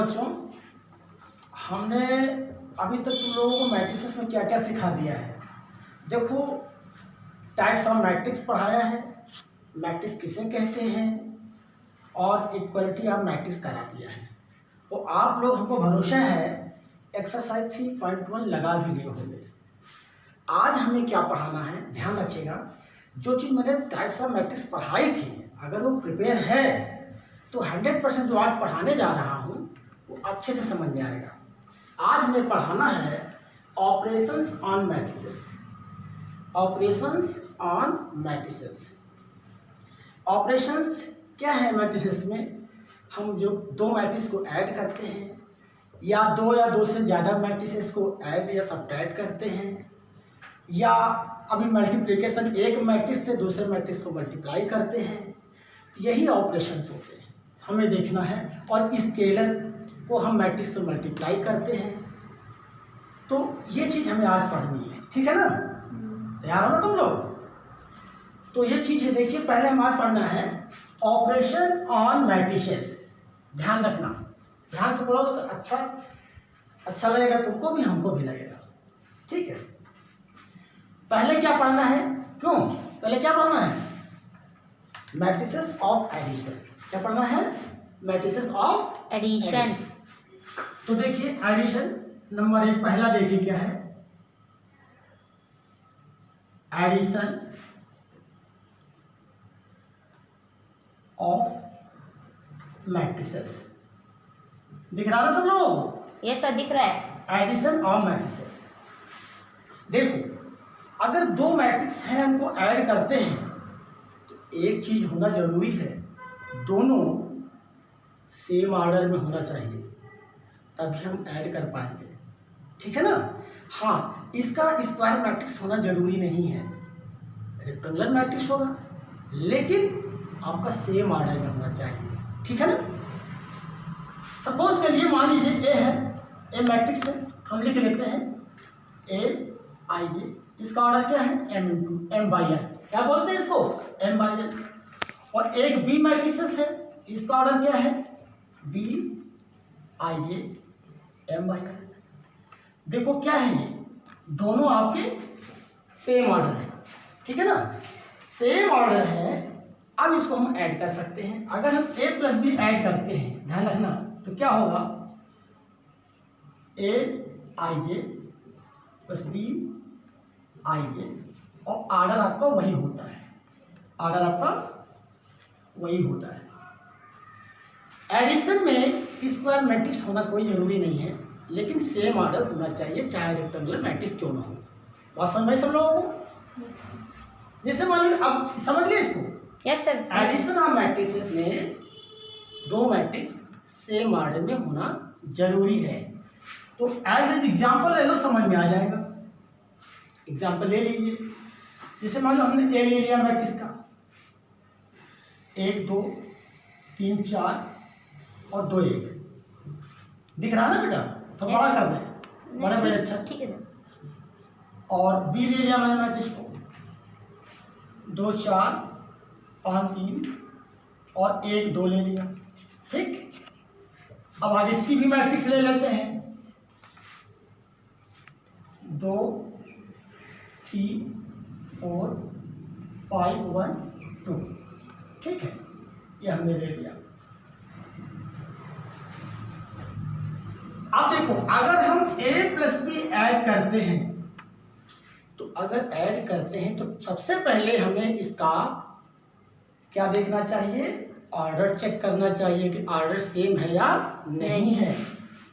बच्चों, हमने अभी तक तुम लोगों को मैट्रिसेस में क्या क्या सिखा दिया है। देखो, टाइप्स ऑफ मैट्रिक्स पढ़ाया है, मैट्रिक्स किसे कहते हैं, और इक्वलिटी ऑफ मैट्रिक्स करा दिया है। तो आप लोग, हमको भरोसा है, एक्सरसाइज 3.1 लगा भी लिए होंगे। आज हमें क्या पढ़ाना है, ध्यान रखिएगा। जो चीज़ मैंने टाइप्स ऑफ मैट्रिक्स पढ़ाई थी, अगर वो प्रिपेयर है तो 100% जो आज पढ़ाने जा रहा हूँ वो अच्छे से समझ में आएगा। आज हमें पढ़ाना है operations on matrices. Operations on matrices. Operations क्या है मैट्रिसेस में? हम जो दो मैट्रिक्स को ऐड करते हैं, या दो से ज़्यादा मैट्रिसेस को ऐड या सब्ट्रैक्ट करते हैं, या अभी मल्टीप्लिकेशन एक मैट्रिक्स से दूसरे मैट्रिक्स को मल्टीप्लाई करते हैं। यही ऑपरेशंस होते हैं, हमें देखना है। और स्केलर को हम मैट्रिक्स से मल्टीप्लाई करते हैं। तो ये चीज़ हमें आज पढ़नी है, ठीक है ना? तैयार हो ना तुम लोग? तो ये चीज़ है, देखिए, पहले हम आज पढ़ना है ऑपरेशन ऑन मैट्रिसेस। ध्यान रखना, ध्यान से पढ़ोगे तो अच्छा लगेगा, तुमको भी हमको भी लगेगा, ठीक है? पहले क्या पढ़ना है? क्यों पहले क्या पढ़ना है? Matrices of addition. क्या पढ़ना है? Matrices of addition. तो देखिए, एडिशन नंबर 1 पहला देखिए क्या है। Addition of matrices. दिख रहा ना सब लोग? ये सब दिख रहा है। Addition of matrices. देखो, अगर दो मैट्रिक्स हैं, हमको ऐड करते हैं, तो एक चीज होना जरूरी है, दोनों सेम ऑर्डर में होना चाहिए, तभी हम ऐड कर पाएंगे, ठीक है ना? हाँ, इसका स्क्वायर मैट्रिक्स होना जरूरी नहीं है, रेक्टेंगुलर मैट्रिक्स होगा, लेकिन आपका सेम ऑर्डर में होना चाहिए, ठीक है ना? सपोज के लिए मान लीजिए ए है, ए मैट्रिक्स है, हम लिख लेते हैं ए आई जे। इसका ऑर्डर क्या है? m by n। क्या बोलते हैं इसको? m by n। और एक बी मैट्रिसेस है, इसका ऑर्डर क्या है? b I J m by n। देखो क्या है, ये दोनों आपके सेम ऑर्डर है, ठीक है ना? सेम ऑर्डर है। अब इसको हम ऐड कर सकते हैं। अगर हम a प्लस बी ऐड करते हैं, ध्यान रखना, तो क्या होगा? a I J plus B I J, और ऑर्डर आपका वही होता है, ऑर्डर आपका वही होता है। एडिशन में स्क्वायर मैट्रिक्स होना कोई जरूरी नहीं है, लेकिन सेम ऑर्डर होना चाहिए, चाहे रेक्टेंगुलर मैट्रिक्स क्यों ना हो। बात समझ में सब लोगों को? जैसे मान लीजिए, अब समझ लिया इसको? Yes sir. Addition of matrices में दो मैट्रिक्स सेम ऑर्डर में होना जरूरी है। तो एज एग्जाम्पल ले लो, समझ में आ जाएगा। एग्जाम्पल ले लीजिए, जैसे मान लो हमने ए ले लिया मैट्रिक्स का, 1 2 3 4 और 2 1। दिख रहा ना बेटा? तो बड़ा कर दें, बड़े अच्छा, ठीक है सर। और बी ले लिया मैंने मैट्रिक्स को, 2 4 5 3 और 1 2 ले लिया, ठीक। अब आगे सी भी मैट्रिक्स ले लेते हैं, 2 3 4 5 1 2, ठीक है, ये हमने ले लिया। अब देखो, अगर हम a प्लस बी ऐड करते हैं, तो अगर ऐड करते हैं तो सबसे पहले हमें इसका क्या देखना चाहिए? ऑर्डर चेक करना चाहिए कि ऑर्डर सेम है या नहीं है।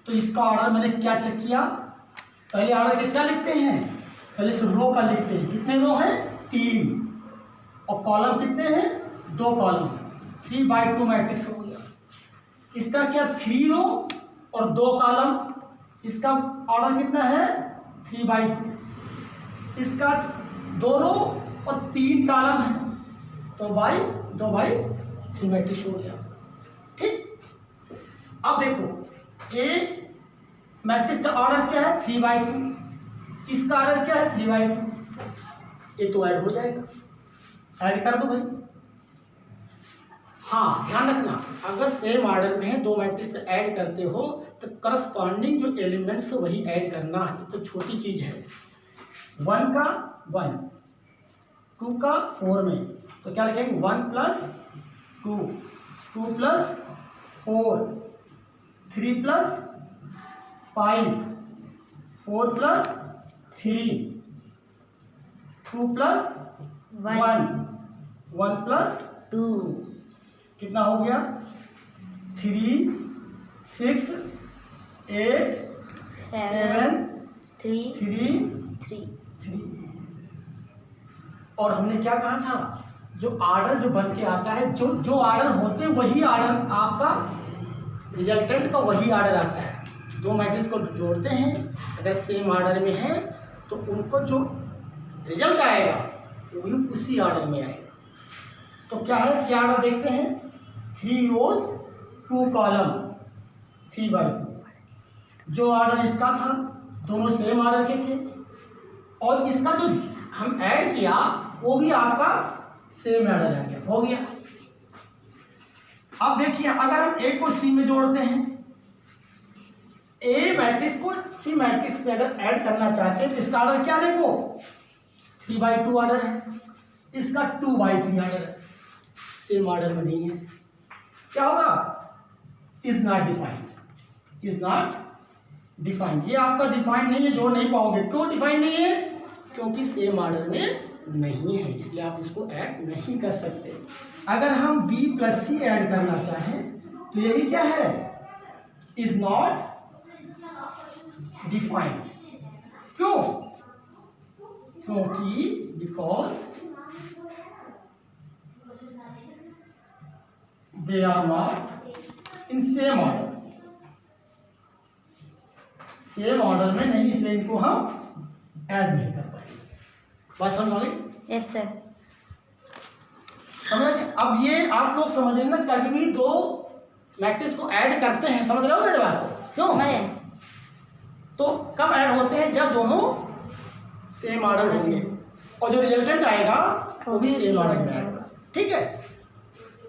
तो इसका ऑर्डर मैंने क्या चेक किया? पहले ऑर्डर किसका लिखते हैं? पहले से रो का लिखते हैं। कितने रो हैं? 3, और कॉलम कितने हैं? 2 कॉलम। 3/2 मैट्रिक्स हो गया। इसका क्या? 3 रो और 2 कॉलम। इसका ऑर्डर कितना है? 3/2। इसका 2 रो और 3 कॉलम है, तो 2/3 मैट्रिक्स हो गया, ठीक। अब देखो, ए मैट्रिक्स का ऑर्डर क्या है? 3/2। इसका ऑर्डर क्या है? 3/2। ये तो ऐड हो जाएगा, ऐड कर दो भाई। हाँ ध्यान रखना, अगर सेम ऑर्डर में है दो मैट्रिक्स ऐड करते हो तो करस्पॉन्डिंग जो एलिमेंट्स है वही ऐड करना, ये तो छोटी चीज है। 1 का 1, 2 का 4 में, तो क्या लिखेंगे 1 + 2, 2 + 4, 3 + 5, 4 + 3, 2 + 1, 1 + 2, कितना हो गया 3, 6, 8, 7, 3, 3, 3। 3। और हमने क्या कहा था, जो आर्डर जो बन के आता है, जो आर्डर होते हैं वही आर्डर आपका रिजल्टेंट का वही आर्डर आता है। दो मैट्रिक्स को जोड़ते हैं, अगर सेम आर्डर में है तो उनको जो रिजल्ट आएगा वो भी उसी आर्डर में आएगा। तो क्या है, क्या आर्डर देखते हैं, 3 rows 2 कॉलम 3/2। जो आर्डर इसका था दोनों सेम आर्डर के थे, और इसका जो हम ऐड किया वो भी आपका सेम आर्डर आ गया, हो गया। अब देखिए अगर हम ए को सी में जोड़ते हैं, ए मैट्रिक्स को सी मैट्रिक्स में अगर ऐड करना चाहते हैं तो इसका आर्डर क्या देखो 3/2 आर्डर है, इसका 2/3 आर्डर है, सेम आर्डर में नहीं है। क्या होगा, is not defined, is not defined, ये आपका डिफाइंड नहीं है, जोड़ नहीं पाओगे। क्यों डिफाइंड नहीं है, क्योंकि सेम ऑर्डर में नहीं है, इसलिए आप इसको ऐड नहीं कर सकते। अगर हम B + C ऐड करना चाहें तो ये भी क्या है, इज नॉट डिफाइंड। क्यों, क्योंकि because they are not in same order, same order में नहीं, इसलिए इनको हम ऐड नहीं कर पाएंगे। बात समझ आ गई? Yes sir. समझ गए? अब ये आप लोग समझेंगे ना, कभी भी दो मैट्रिक्स को ऐड करते हैं, समझ रहे हो मेरे बात को? क्यों? तो कब ऐड होते हैं, जब दोनों सेम ऑर्डर होंगे और जो रिजल्टेंट आएगा वो भी सेम ऑर्डर में आएगा। ठीक है,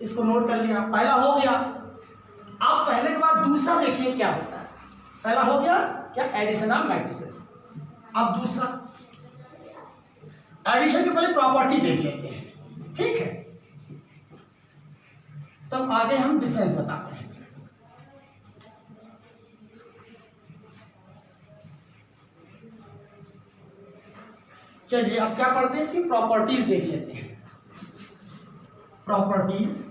इसको नोट कर लिया, पहला हो गया। अब पहले के बाद दूसरा देखिए क्या होता है। पहला हो गया क्या, एडिशन ऑफ मैट्रिसेस। अब दूसरा एडिशन के पहले प्रॉपर्टी देख लेते हैं, ठीक है, तब आगे हम डिफरेंस बताते हैं। चलिए अब क्या पढ़ते हैं, इसकी प्रॉपर्टीज देख लेते हैं। Properties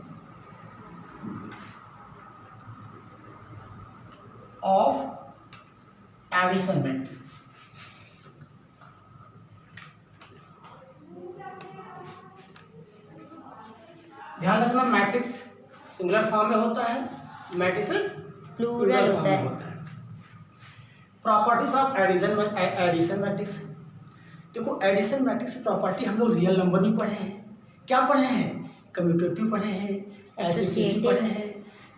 of addition matrix. ध्यान रखना, मैट्रिक्स सिंगुलर फॉर्म में होता है, मैट्रिसेस प्लूरल होता है। Properties of addition matrix. देखो एडिशन मैट्रिक्स की प्रॉपर्टी हम लोग रियल नंबर भी पढ़े हैं, क्या पढ़े हैं, कम्यूटेटिव पढ़े हैं, एसोसिएटिव पढ़े हैं,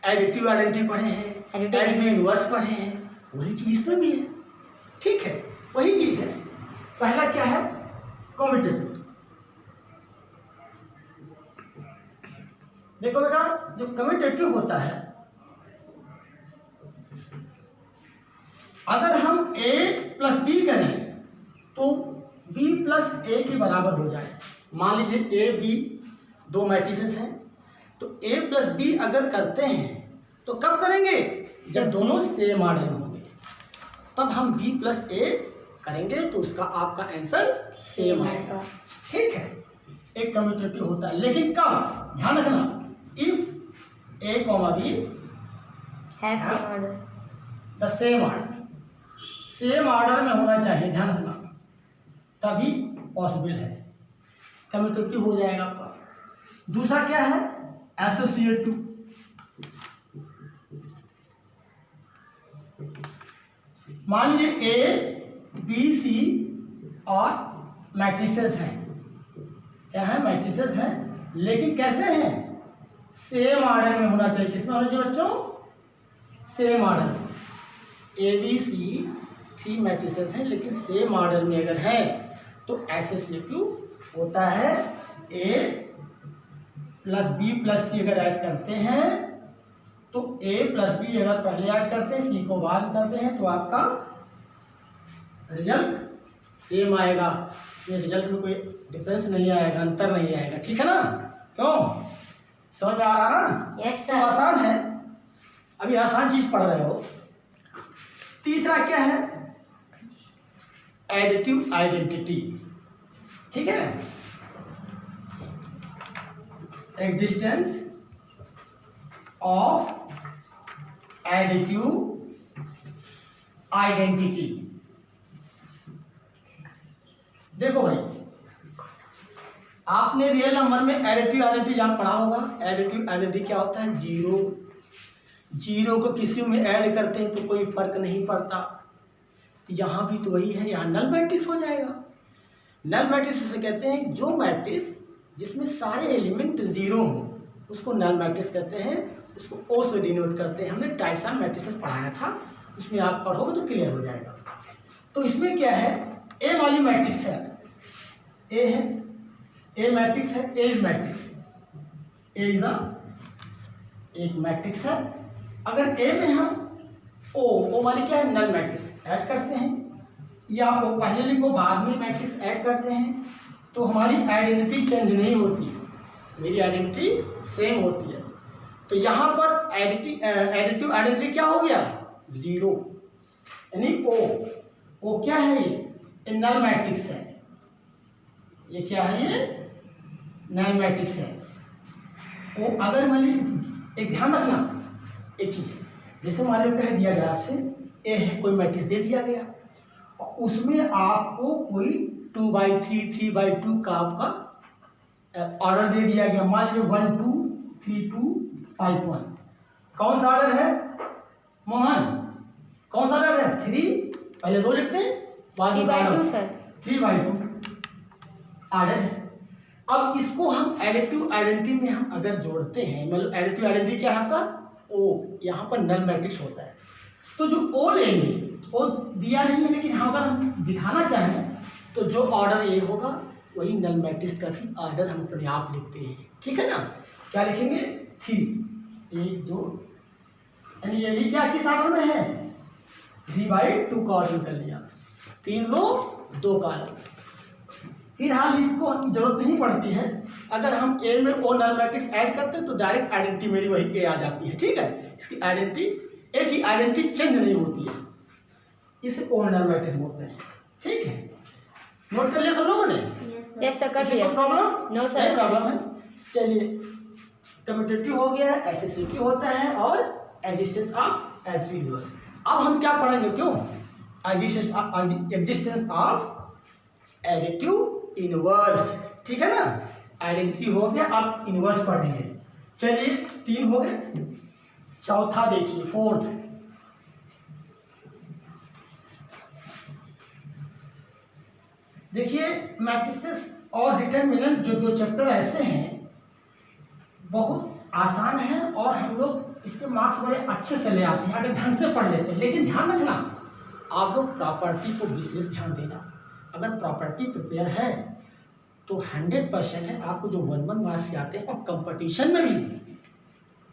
एडिटिव आइडेंटिटी पढ़े हैं, एडिटिव इनवर्स पढ़े हैं, वही चीज इसमें भी है। ठीक है, वही चीज है। पहला क्या है, कम्यूटेटिव। देखो बेटा, जो कम्यूटेटिव होता है, अगर हम a + b करें तो b + a के बराबर हो जाए। मान लीजिए a b दो मैट्रिसेस हैं, तो a + b अगर करते हैं तो कब करेंगे, जब दोनों सेम ऑर्डर में होंगे, तब हम b + a करेंगे तो उसका आपका आंसर सेम आएगा। ठीक है, एक कम्यूटेटिव होता है, लेकिन कब, ध्यान रखना, if a, b have same order, the same order, same order में होना चाहिए, ध्यान रखना, तभी पॉसिबल है, कम्यूटेटिव हो जाएगा आपका। दूसरा क्या है, एसोसिएटिव। मान लीजिए ए बी सी और मैट्रिसेस हैं, क्या है, मैट्रिसेस हैं, लेकिन कैसे हैं, सेम ऑर्डर में होना चाहिए। किसमें होना चाहिए बच्चों, same order. A B C 3 matrices हैं, लेकिन सेम ऑर्डर में अगर है तो एसोसिएटिव होता है। ए प्लस बी प्लस सी अगर ऐड करते हैं तो ए प्लस बी अगर पहले ऐड करते हैं सी को बाद में करते हैं तो आपका रिजल्ट सेम आएगा। इसमें रिजल्ट में कोई डिफरेंस नहीं आएगा, अंतर नहीं आएगा, ठीक है ना। क्यों, समझ में आ रहा ना? यस तो सर। आसान है, अभी आसान चीज पढ़ रहे हो। तीसरा क्या है, एडिटिव आइडेंटिटी, ठीक है। Existence of additive identity. देखो भाई, आपने रियल नंबर में एडिटिव आइडेंटिटी जहाँ पढ़ा होगा। एडिटिव आइडेंटिटी क्या होता है, जीरो, जीरो को किसी में ऐड करते हैं तो कोई फर्क नहीं पड़ता। यहाँ भी तो वही है, यहाँ नल मैट्रिक्स हो जाएगा। नल मैट्रिक्स उसे कहते हैं जो मैट्रिक्स जिसमें सारे एलिमेंट जीरो हों उसको नल मैट्रिक्स कहते हैं, उसको ओ से डिनोट करते हैं। हमने टाइप्स ऑफ मैट्रिसेस पढ़ाया था, उसमें आप पढ़ोगे तो क्लियर हो जाएगा। तो इसमें क्या है, ए वाली मैट्रिक्स है, ए है, ए मैट्रिक्स है, ए इज मैट्रिक्स, ए इज एक मैट्रिक्स है। अगर ए में हम ओ वाली क्या है, नल मैट्रिक्स ऐड करते हैं, या ओ पहले लिखो बाद में मैट्रिक्स ऐड करते हैं, तो हमारी आइडेंटिटी चेंज नहीं होती, मेरी आइडेंटिटी सेम होती है। तो यहाँ पर एडिटिव आइडेंटिटी क्या हो गया, जीरो, यानी ओ क्या है, ये नल मैट्रिक्स है। ये क्या है, ये नल मैट्रिक्स है। वो अगर मान लीजिए, एक ध्यान रखना एक चीज, जैसे मान लो कह दिया गया आपसे ए है, कोई मैट्रिक्स दे दिया गया और उसमें आपको कोई 2/3 3/2 का आपका ऑर्डर दे दिया गया। मान लीजिए 1 2 3 2 5 1, कौन सा ऑर्डर है मोहन, कौन सा ऑर्डर है, 3, पहले 2 लिखते हैं बाद में 3/2 सर, 3/2 ऑर्डर है। अब इसको हम एडिटिव आइडेंटिटी में हम अगर जोड़ते हैं, मतलब एडिटिव आइडेंटिटी क्या है आपका, ओ, यहाँ पर नल मैट्रिक्स होता है। तो जो ओ लेंगे, ओ दिया नहीं है लेकिन हाँ अगर हम दिखाना चाहें तो जो ऑर्डर ए होगा वही नल मैट्रिक्स का भी ऑर्डर हम अपने आप लिखते हैं, ठीक है ना। क्या लिखेंगे, 3 1 2, यानी ये भी क्या किस ऑर्डर में है, 3/2 का ऑर्डर कर लिया, 3 रो 2 कॉलम। फिर हाल इसको जरूरत नहीं पड़ती है, अगर हम ए में ओ नल मैट्रिक्स ऐड करते हैं तो डायरेक्ट आइडेंटिटी मेरी वही ए आ जाती है, ठीक है। इसकी आइडेंटिटी, ए की आइडेंटिटी चेंज नहीं होती है, इसे ओ नल मैट्रिक्स बोलते हैं, ठीक है। नोट कर लिया सब लोगों ने, यस सर, कर लिया। प्रॉब्लम नो सर, प्रॉब्लम है। चलिए, कम्यूटेटिव हो गया, एसोसिएटिव होता है और एग्जिस्टेंस ऑफ एडिटिव यूनिवर्स। अब हम क्या पढ़ेंगे, क्यों, एग्जिस्टेंस ऑफ एडिटिव इनवर्स, ठीक है ना। आइडेंटिटी हो गया, आप इनवर्स पढ़ेंगे। चलिए 3 हो गए, चौथा देखिए, फोर्थ, देखिए मैट्रिसेस और डिटरमिनेंट, जो 2 चैप्टर ऐसे हैं बहुत आसान है और हम लोग इसके मार्क्स बड़े अच्छे से ले आते हैं अगर ढंग से पढ़ लेते हैं। लेकिन ध्यान रखना, आप लोग प्रॉपर्टी को विशेष ध्यान देना। अगर प्रॉपर्टी प्रिपेयर है तो 100% है, आपको जो 1 मार्क्स के आते हैं और कंपटीशन में भी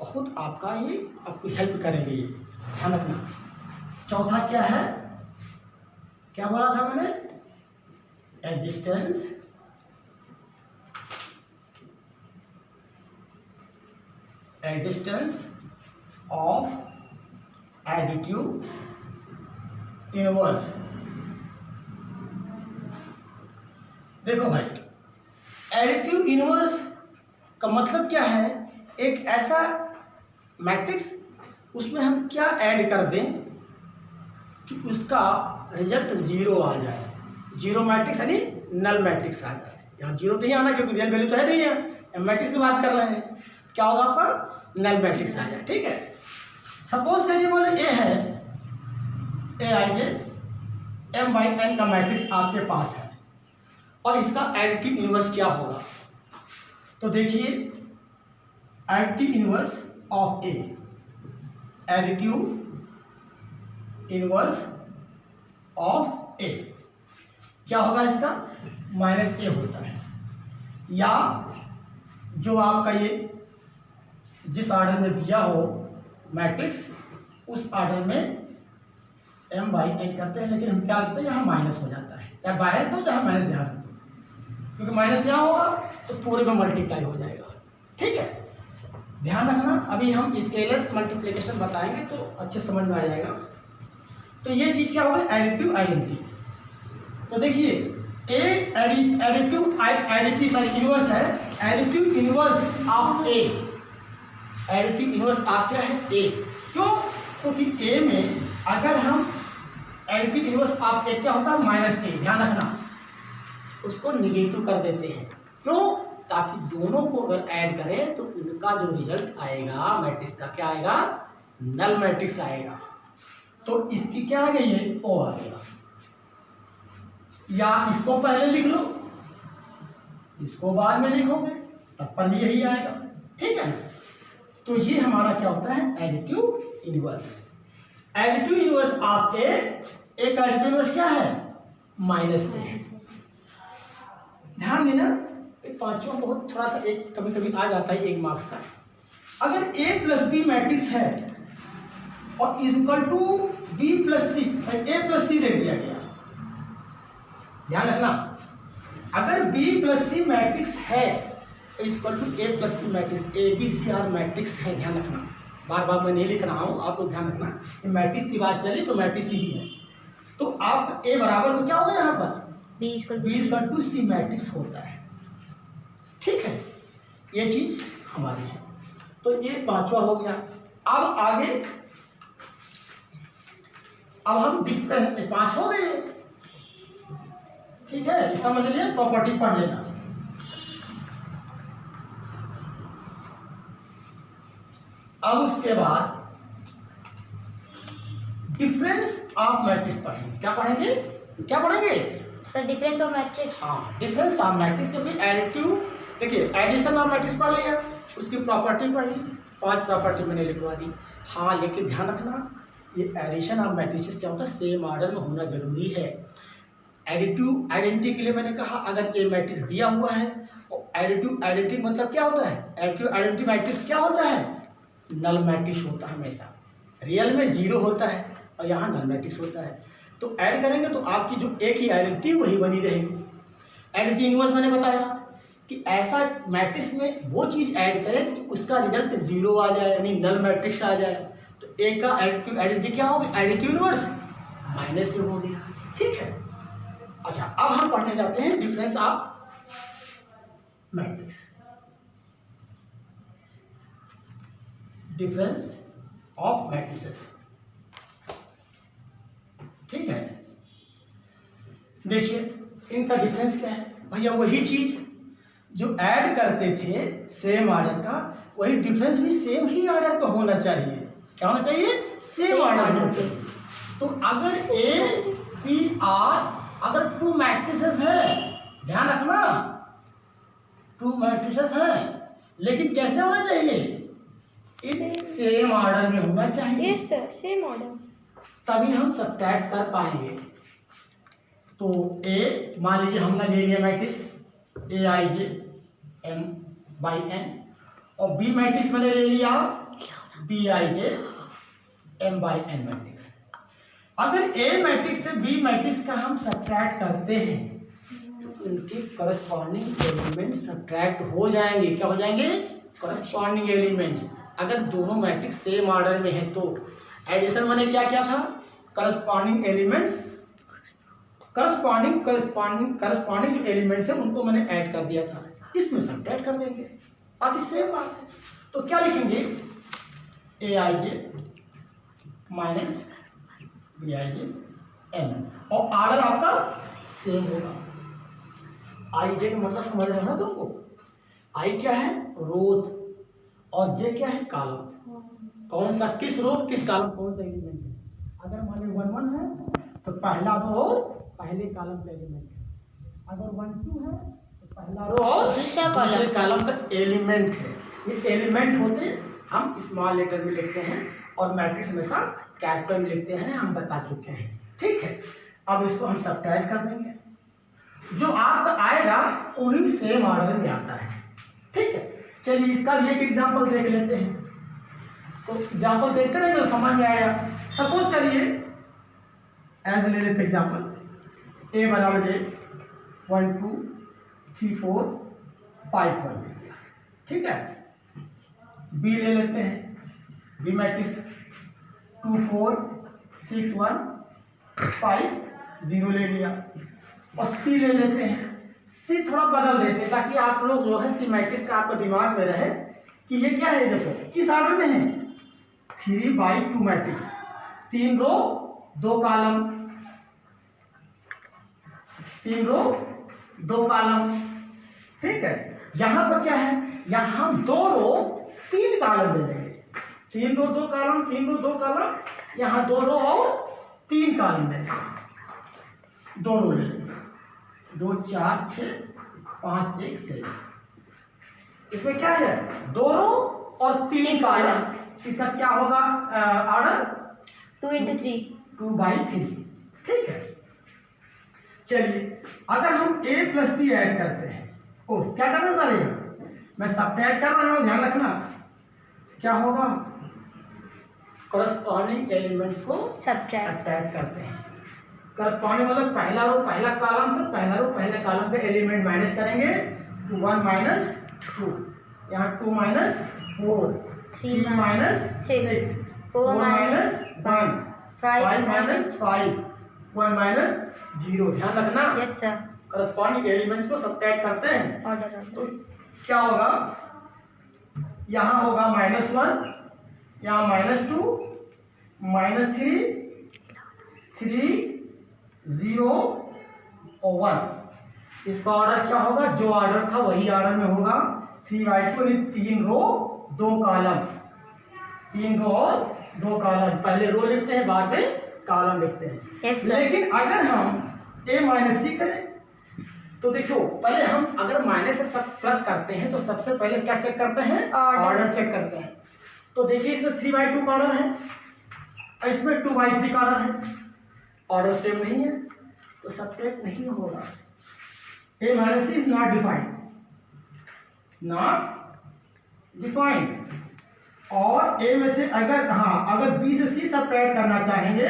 बहुत आपका ये आपको हेल्प करेंगे, ये ध्यान रखना। चौथा क्या है, क्या बोला था मैंने, एग्जिस्टेंस ऑफ एडिटिव इनवर्स। देखो भाई, एडिटिव इनवर्स का मतलब क्या है, एक ऐसा मैट्रिक्स उसमें हम क्या ऐड कर दें कि उसका रिजल्ट जीरो आ जाए। जीरो मैट्रिक्स यानी नल मैट्रिक्स आ जाए। यहाँ जीरो नहीं आना क्योंकि रियल वैल्यू तो है नहीं है, मैट्रिक्स की बात कर रहे हैं। क्या होगा आपका, नल मैट्रिक्स आ जाए, ठीक है। सपोज करिए बोले ए है, ए आई जे m/n का मैट्रिक्स आपके पास है और इसका एडिटिव इनवर्स क्या होगा। तो देखिए, additive inverse of A, additive inverse of A क्या होगा, इसका -a होता है, या जो आपका ये जिस ऑर्डर में दिया हो मैट्रिक्स, उस ऑर्डर में m/n करते हैं, लेकिन हम क्या करते हैं, यहाँ माइनस हो जाता है, चाहे बाहर दो चाहे माइनस यहाँ दो, क्योंकि माइनस यहाँ होगा तो पूरे में मल्टीप्लाई हो जाएगा। ठीक है, ध्यान रखना। अभी हम स्केलर मल्टीप्लिकेशन बताएंगे तो अच्छे समझ में आ जाएगा। तो ये चीज़ क्या होगा, एडिटिव आइडेंटिटी। तो देखिए एडिटिव इनवर्स है, additive inverse of A, additive inverse of क्या है, ए। क्यों? क्योंकि ए में अगर हम एडिटिव इनवर्स ऑफ ए क्या होता है, माइनस ए, ध्यान रखना, उसको निगेटिव कर देते हैं। क्यों? ताकि दोनों को अगर ऐड करें तो उनका जो रिजल्ट आएगा मैट्रिक्स का क्या आएगा, नल मैट्रिक्स आएगा। तो इसकी क्या आ गई है, ओ आ गया, या इसको पहले लिख लो, इसको बाद में लिखोगे तब पर भी यही आएगा। ठीक है, तो ये हमारा क्या होता है, additive inverse. Additive inverse of A, एक एडिटिव इनवर्स क्या है, माइनस ए है। ध्यान देना, एक पांचवा बहुत थोड़ा सा एक कभी कभी आ जाता है 1 मार्क्स का। अगर a प्लस बी मैट्रिक्स है और is equal to B plus C, A plus C दे दिया गया, ध्यान रखना, अगर b प्लस सी मैट्रिक्स है equal to A plus C matrix, A B C are matrix है, ध्यान रखना, बार बार मैं नहीं लिख रहा हूँ, आप लोग ध्यान रखना कि मैट्रिक्स की बात चली तो मैट्रिक्स ही है। तो आपका ए बराबर तो क्या होगा यहाँ पर, B equal to C matrix होता है। ठीक है, ये चीज हमारी है। तो ये पांचवा हो गया। अब आगे, अब हम डिफरेंस, 5 हो गए। ठीक है, समझ लिया, प्रॉपर्टी पढ़ लेना। अब उसके बाद डिफरेंस ऑफ मैट्रिक्स पढ़ेंगे। क्या पढ़ेंगे, क्या पढ़ेंगे सर, डिफरेंस ऑफ मैट्रिक्स। हाँ, डिफरेंस ऑफ मैट्रिक्स, क्योंकि एडिटिव, देखिए एडिशन ऑफ मैट्रिक्स पढ़ लिया, उसकी प्रॉपर्टी पढ़ ली, 5 प्रॉपर्टी मैंने लिखवा दी। हाँ, लेकिन ध्यान रखना, ये एडिशन ऑफ मैट्रिक्स क्या होता है, सेम ऑर्डर में होना जरूरी है। एडिटिव आइडेंटिटी के लिए मैंने कहा, अगर ए मैट्रिक्स दिया हुआ है, और एडिटिव आइडेंटिटी मतलब क्या होता है, एडिटिव आइडेंटिटी मैट्रिक्स क्या होता है, नल मैट्रिक्स होता है हमेशा। रियल में 0 होता है और यहाँ नल मैट्रिक्स होता है। तो ऐड करेंगे तो आपकी जो एक ही आइडेंटिटी वही बनी रहेगी। एडिटिव इनवर्स मैंने बताया कि ऐसा मैट्रिक्स में वो चीज़ ऐड करें कि उसका रिजल्ट 0 आ जाए, यानी नल मैट्रिक्स आ जाए। तो ए का एडिटिव आइडेंटिटी क्या होगी, एडिटिव इनवर्स माइनस ए हो गया। ठीक है, अच्छा, अब हम पढ़ने जाते हैं difference of matrix. Difference of matrices. ठीक है, देखिए इनका डिफरेंस क्या है भैया, वही चीज जो ऐड करते थे सेम ऑर्डर का, वही डिफरेंस भी सेम ही ऑर्डर का होना चाहिए। क्या होना चाहिए, सेम ऑर्डर का। तो अगर ए पी आर, अगर 2 मैट्रिसेस है, ध्यान रखना 2 मैट्रिसेस है, लेकिन कैसे होना चाहिए, सेम ऑर्डर में होना चाहिए। यस सर, सेम ऑर्डर, तभी हम सब्ट्रैक्ट कर पाएंगे। तो ए, मान लीजिए हमने ले लिया matrix A I J M by N, और बी मैट्रिक्स मैंने ले लिया B I J M by N matrix. अगर ए मैट्रिक्स से बी मैट्रिक्स का हम सब्ट्रैक्ट करते हैं तो उनके करस्पॉन्डिंग एलिमेंट सब्ट्रैक्ट हो जाएंगे। क्या हो जाएंगे, करस्पॉन्डिंग एलिमेंट्स। अगर दोनों मैट्रिक्स सेम ऑर्डर में है तो एडिशन मैंने क्या किया था, करस्पॉन्डिंग एलिमेंट्स, करस्पॉन्डिंग जो एलिमेंट्स है उनको मैंने ऐड कर दिया था, इसमें सब्ट्रैक्ट कर देंगे, बाकी सेम बात है। तो क्या लिखेंगे, A I J minus B I J एम, और ऑर्डर आपका सेम होगा। आई जे का मतलब समझ रहे हो ना तुमको, आई क्या है, रोध, और जे क्या है, कॉलम। कौन सा, किस रो किस कॉलम, कौन सा एलिमेंट है। अगर मान लो 1 1 है तो पहला रो और पहले कॉलम का एलिमेंट है। अगर 1 2 है तो पहला रो और दूसरे कॉलम का एलिमेंट है। ये एलिमेंट होते हम स्मॉल लेटर में लिखते हैं और मैट्रिक्स हमेशा कैपिटल में लिखते हैं, हम बता चुके हैं। ठीक है, अब इसको हम सब्ट्रैक्ट कर देंगे, जो आपका आएगा वही सेम ऑर्डर में आता है। ठीक है, चलिए इसका भी एक एग्जाम्पल देख लेते हैं। तो एग्जाम्पल देख कर तो समझ में आया। सपोज करिए एज ले लेते एग्जाम्पल, ए बराबर ए 1 2 3 4 5 1, ठीक है। बी ले लेते हैं, बी मैट्रिक्स 2 4 6 1 5 0 ले लिया। और सी ले लेते हैं, सी थोड़ा बदल देते हैं ताकि आप लोग जो है सी मैट्रिक्स का आपको दिमाग में रहे कि ये क्या है। देखो किस ऑर्डर में है, 3/2 मैट्रिक्स, 3 रो 2 कॉलम, 3 रो 2 कॉलम, ठीक है। यहां पर क्या है, यहां हम 2 रो 3 कॉलम दे देंगे, 3 रो 2 कॉलम, 3 रो 2 कॉलम, यहां 2 रो और 3 कॉलम देंगे, 2 रो ले लेंगे, 2 4 6 5 1 6। इसमें क्या है, 2 रो और 3 कॉलम, इसका क्या होगा ऑर्डर 2 into 3 2/3, ठीक है। चलिए अगर हम a प्लस बी ऐड करते हैं, ओ क्या करना सर, यहाँ मैं सब्ट्रैक्ट कर रहा हूँ, ध्यान रखना। क्या होगा, करस्पॉन्डिंग एलिमेंट्स को सब्ट्रैक्ट करते हैं। करस्पॉन्डिंग मतलब पहला रो पहला कॉलम से पहला रो पहले कॉलम के एलिमेंट माइनस करेंगे, 1 minus 2, यहाँ 2 minus 4, 3 minus 6, 4 minus 1, 5 minus 5, 1 minus 0। ध्यान रखना, यस सर। करस्पॉन्डिंग एलिमेंट्स को सब्ट्रैक्ट करते हैं। ऑर्डर तो क्या होगा, यहाँ होगा -1, यहाँ -2, -3, 3 0 और 1। इसका ऑर्डर क्या होगा, जो ऑर्डर था वही ऑर्डर में होगा, 3/2 यानी 3 रो 2 कॉलम, 3 रो और 2 कॉलम। पहले रो लिखते हैं, बाद में कॉलम लिखते हैं। Yes, sir. लेकिन अगर हम a माइनस सी करें तो देखो, पहले हम अगर माइनस से सब प्लस करते हैं तो सबसे पहले क्या चेक करते हैं, ऑर्डर चेक करते हैं। तो देखिए इसमें 3/2 का ऑर्डर है और इसमें 2/3 का ऑर्डर है, ऑर्डर सेम नहीं है तो सब्ट्रैक्ट नहीं होगा। a minus C is not defined, not defined. और a में से अगर अगर b से c सब्ट्रैक्ट करना चाहेंगे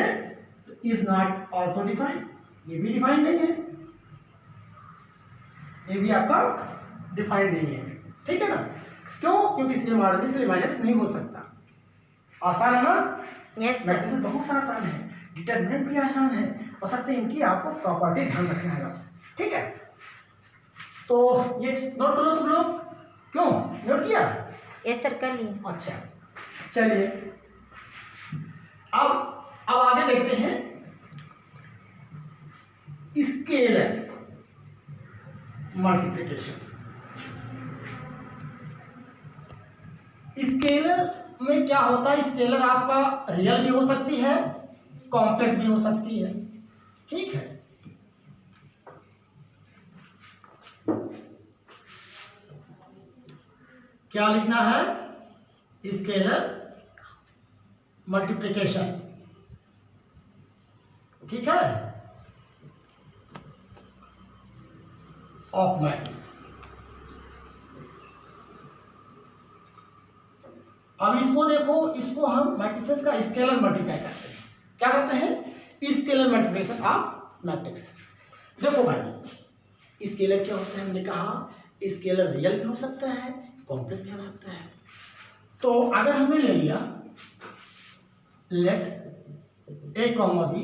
तो इज नॉट आल्सो डिफाइंड, ये भी डिफाइंड नहीं है, ये भी आपका डिफाइंड नहीं है, ठीक है ना। क्यों, क्योंकि इसलिए ऑर्डर में इसलिए माइनस नहीं हो सकता। आसान है ना, यस मैट्रिक्स सर। बहुत सा आसान है, डिटरमिनेंट भी आसान है, बशर्ते इनकी आपको प्रॉपर्टी ध्यान रखना है बस, ठीक है। तो ये नोट कर लो तुम लोग, क्यों नोट किया, यस सर कर लिए। अच्छा चलिए अब आगे देखते हैं स्केलर मल्टीप्लिकेशन। स्केलर में क्या होता है, स्केलर आपका रियल भी हो सकती है, कॉम्प्लेक्स भी हो सकती है, ठीक है। क्या लिखना है, स्केलर मल्टीप्लिकेशन, ठीक है, ऑफ मैट्रिक्स। अब इसको देखो, इसको हम मैट्रिसेस का स्केलर मल्टीप्लाई करते हैं। क्या करते हैं, स्केलर मल्टीप्लिकेशन ऑफ मैट्रिक्स। देखो भाई स्केलर क्या होता है, हमने कहा स्केलर रियल भी हो सकता है, कॉम्प्लेक्स भी हो सकता है। तो अगर हमने ले लिया लेट a कॉमा बी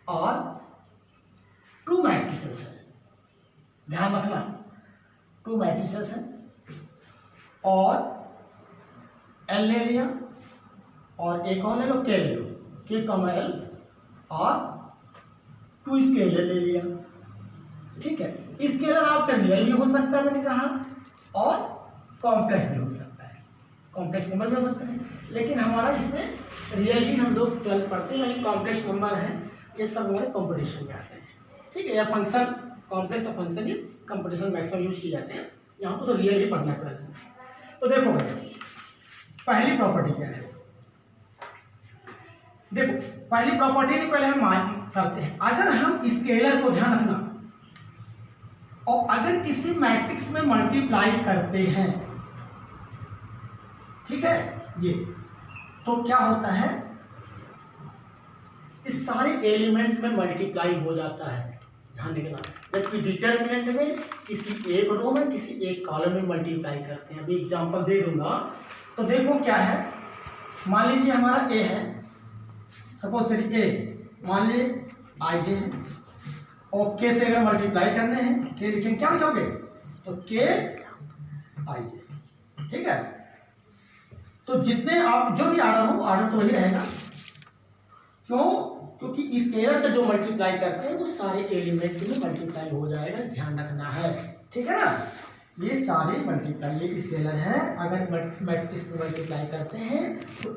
और 2 मैट्रिसेस है, ध्यान रखना 2 मैट्रिसेस है, और L ले लिया और एक और ले लो K ले लो, K कॉमा L और 2 स्केलर ले लिया, ठीक है। स्केलर आपका रियल भी हो सकता है, मैंने कहा, और कॉम्प्लेक्स भी हो सकता है, कॉम्प्लेक्स नंबर भी हो सकता है। लेकिन हमारा इसमें रियल ही हम लोग 12 पढ़ते हैं, यही कॉम्प्लेक्स नंबर है, ये सब हमारे कंपटीशन में आते हैं, ठीक है। या फंक्शन कॉम्प्लेक्स और फंक्शन ये कंपटीशन मैक्सिमम यूज किए जाते हैं, यहाँ पर तो रियल ही पढ़ना पड़ेगा। तो देखो भाई पहली प्रॉपर्टी क्या है, देखो पहली प्रॉपर्टी में पहले हम करते हैं, अगर हम स्केलर को ध्यान रखना, और अगर किसी मैट्रिक्स में मल्टीप्लाई करते हैं ठीक है। ये तो क्या होता है, इस सारे एलिमेंट में मल्टीप्लाई हो जाता है, ध्यान देना। जबकि डिटर्मिनेंट में किसी एक रो में किसी एक कॉलम में मल्टीप्लाई करते हैं। अभी एग्जांपल दे दूंगा। तो देखो क्या है, मान लीजिए हमारा ए है, सपोज करिए ए, मान लीजिए आई जे है, और के से अगर मल्टीप्लाई करने हैं, के लिखेंगे, क्या लिखोगे, तो के आई जे, ठीक है। तो जितने आप जो भी ऑर्डर हो, ऑर्डर तो वही रहेगा। क्यों? क्योंकि स्केलर का जो मल्टीप्लाई करते हैं वो सारे एलिमेंट में मल्टीप्लाई हो जाएगा, ध्यान रखना है, ठीक है ना। ये सारे मल्टीप्लाई, ये स्केलर है, अगर मैट्रिक्स में मल्टीप्लाई करते हैं तो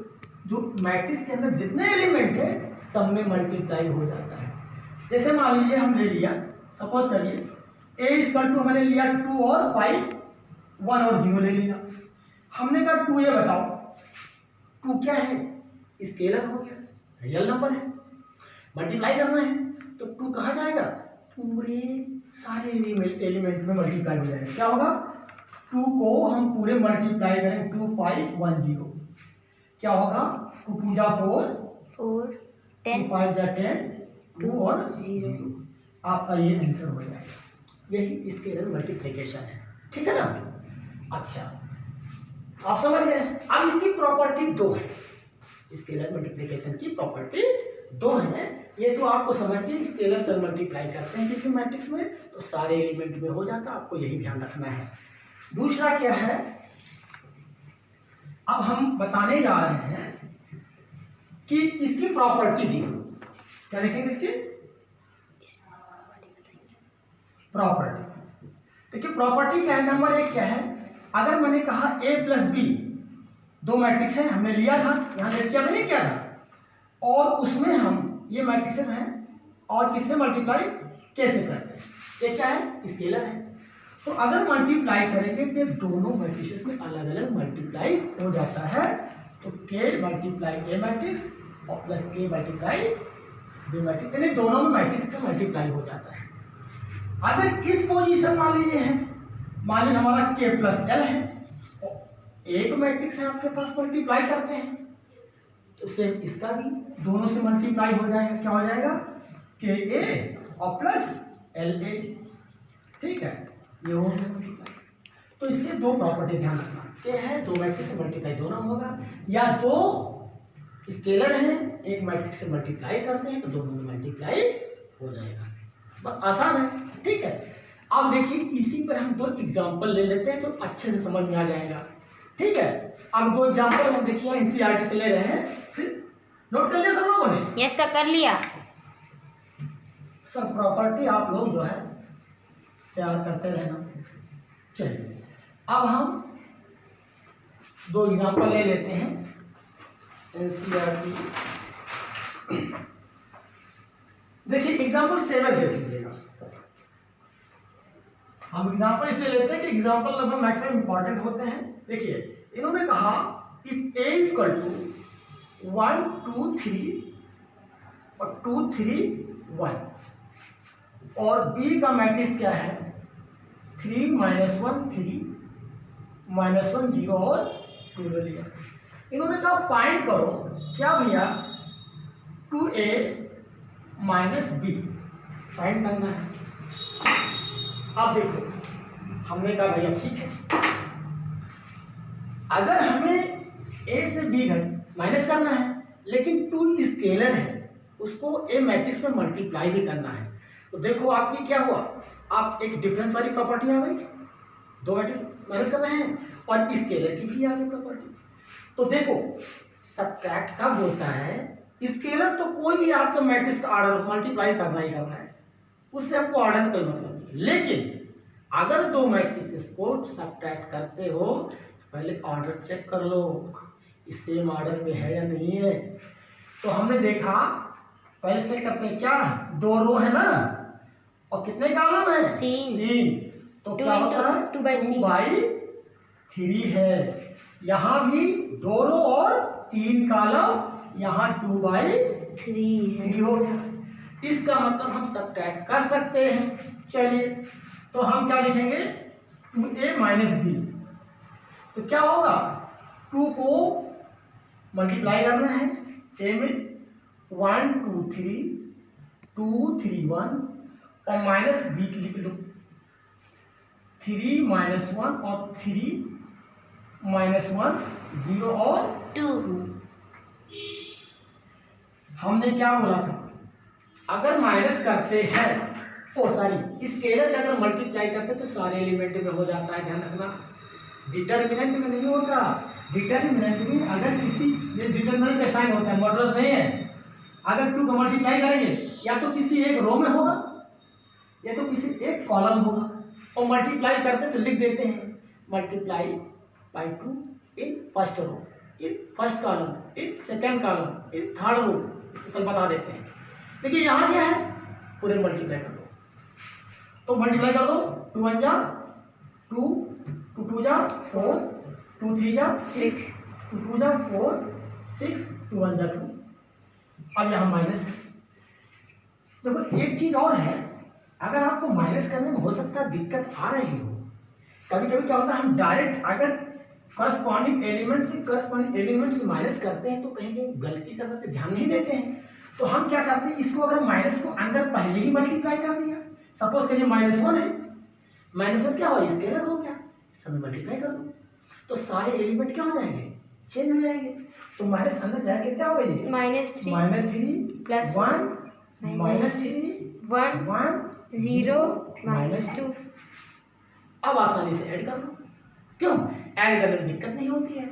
जो मैट्रिक्स के अंदर जितने एलिमेंट है सब में मल्टीप्लाई हो जाता है। जैसे मान लीजिए हम ले लिया, सपोज करिए ए इक्वल टू हमने लिया 2 और 5, 1 और 0 ले लिया। हमने कहा 2 ये बताओ, 2 क्या है, स्केलर हो गया, रियल नंबर है, मल्टीप्लाई करना है तो 2 कहा जाएगा, पूरे सारे एलिमेंट में मल्टीप्लाई हो जाएगा। क्या होगा, 2 को हम पूरे मल्टीप्लाई करें, 2 5 1 0, क्या होगा, 2 2 जा 4 4 10 2 5 जा 10 2 और 0, आपका ये आंसर हो जाएगा। यही स्केलर मल्टीप्लिकेशन है, ठीक है ना। अच्छा, आप समझ गए। अब इसकी प्रॉपर्टी 2 है, स्केलर मल्टीप्लिकेशन की प्रॉपर्टी 2 है। ये तो आपको समझिए, स्केलर कर मल्टीप्लाई करते हैं किसी मैट्रिक्स में तो सारे एलिमेंट में हो जाता है, आपको यही ध्यान रखना है। दूसरा क्या है, अब हम बताने जा रहे हैं कि इसकी प्रॉपर्टी दी, क्या लिखेंगे इसकी प्रॉपर्टी। देखिए प्रॉपर्टी क्या है, नंबर 1 क्या है, अगर मैंने कहा a प्लस बी, दो मैट्रिक्स हैं, हमने लिया था, यहाँ लेट किया नहीं किया था, और उसमें हम ये मैट्रिक्सेस हैं और किससे मल्टीप्लाई कैसे करते हैं, ये क्या है, स्केलर है। तो अगर मल्टीप्लाई करेंगे तो दोनों मैट्रिक्सेस में अलग अलग मल्टीप्लाई हो जाता है। तो k मल्टीप्लाई ए मैट्रिक्स और plus k multiply B matrix, यानी दोनों में मैट्रिक्स का मल्टीप्लाई हो जाता है। अगर इस पोजीशन मान लीजिए है, मान लीजिए हमारा k प्लस एल है, एक मैट्रिक्स है आपके पास, मल्टीप्लाई करते हैं तो सेम इसका भी दोनों से मल्टीप्लाई हो जाएगा, क्या हो जाएगा, के ए और प्लस एल ए, ठीक है, ये हो गया मल्टीप्लाई। तो इसके दो प्रॉपर्टी ध्यान रखना, क्या है, दो मैट्रिक्स से मल्टीप्लाई दोनों होगा, या दो स्केलर हैं एक मैट्रिक्स से मल्टीप्लाई करते हैं तो दोनों में मल्टीप्लाई हो जाएगा, बस आसान है, ठीक है। अब देखिए इसी पर हम दो एग्जाम्पल ले लेते हैं तो अच्छे से समझ में आ जाएगा, ठीक है। अब दो एग्जाम्पल हम देखिए एनसीईआरटी से ले रहे हैं, फिर नोट कर लिया सब लोगों ने, यस सर कर लिया। सब प्रॉपर्टी आप लोग जो है तैयार करते रहना। चलिए अब हम दो एग्जाम्पल ले लेते हैं एनसीईआरटी। देखिए एग्जाम्पल 7 देख लीजिएगा, हम एग्जाम्पल इसलिए लेते हैं कि एग्जाम्पल लगभग मैक्सिमम इंपॉर्टेंट होते हैं। देखिए इन्होंने कहा इफ ए इक्वल टू 1 2 3 और 2 3 1 और बी का मैट्रिक्स क्या है 3 -1 3 -1 0 और 2 ले लिया। इन्होंने कहा फाइंड करो क्या भैया 2a माइनस बी फाइंड करना है। अब देखो हमने कहा भैया ठीक है, अगर हमें a से b माइनस करना है लेकिन 2 स्केलर है उसको a मैट्रिक्स में मल्टीप्लाई भी करना है, तो देखो आपकी क्या हुआ, आप एक डिफरेंस वाली प्रॉपर्टी आ गई, दो मैट्रिक्स माइनस कर रहे हैं और स्केलर की भी आ गई प्रॉपर्टी। तो देखो सब्ट्रैक्ट कब होता है, स्केलर तो कोई भी आपका मैट्रिक्स का ऑर्डर मल्टीप्लाई करना ही करना है, उससे आपको ऑर्डर से कोई मतलब नहीं, लेकिन अगर दो मैट्रिक्स को सब्ट्रैक्ट करते हो तो पहले ऑर्डर चेक कर लो सेम ऑर्डर में है या नहीं है। तो हमने देखा पहले चेक करते हैं, क्या 2 रो है ना और कितने कॉलम है 3, तो क्या होता है 2/3 है, यहाँ भी 2 रो और 3 कॉलम, यहाँ 2/3 हो गया। इसका मतलब हम सब्ट्रैक्ट कर सकते हैं। चलिए तो हम क्या लिखेंगे 2a माइनस बी, तो क्या होगा 2 को मल्टीप्लाई करना है। ए में 1 2 3 2 3 1 और माइनस बी लिख लो 3 -1 और 3 -1 0 और 2 हमने क्या बोला था, अगर माइनस करते हैं स्केलर का अगर मल्टीप्लाई करते हैं तो सारे एलिमेंट में हो जाता है, ध्यान रखना। डिटर्मिनेंट में नहीं होता। डिटर्मिनेंट में अगर किसी ये डिटर्मिनेंट का साइन होता है, मॉडुलस नहीं है। अगर 2 का मल्टीप्लाई करेंगे या तो किसी एक रो में होगा या तो किसी एक कॉलम होगा, और मल्टीप्लाई करते तो लिख देते हैं multiply by 2 in first row, in first column, in second column, in third row, इसको सब बता देते हैं। लेकिन यहाँ क्या है, पूरे मल्टीप्लाई कर दो। तो मल्टीप्लाई कर दो 2 1 जा 2 2 2 जा 4 2 3 जा 6 2 2 जा 4 6 2 1 जा 2। अब यहाँ माइनस है। देखो एक चीज और है, अगर आपको माइनस करने में हो सकता है दिक्कत आ रही हो, कभी कभी क्या होता है हम डायरेक्ट अगर करस्पॉन्डिंग एलिमेंट से माइनस करते हैं तो कहीं कहीं गलती करते हैं, ध्यान नहीं देते हैं। तो हम क्या करते हैं, इसको अगर माइनस को अंदर पहले ही मल्टीप्लाई कर दिया, सपोज करिए -1 है, -1 क्या हुआ, स्केलर हो गया, सब मल्टीप्लाई कर दो तो सारे एलिमेंट क्या हो जाएंगे, चेंज हो जाएंगे। तो माइनस अंदर जाएगा क्या होगा ये -3 प्लस 1 -3 1 0 -2। अब आसानी से ऐड कर लो, क्यों, ऐड करने में दिक्कत नहीं होती है।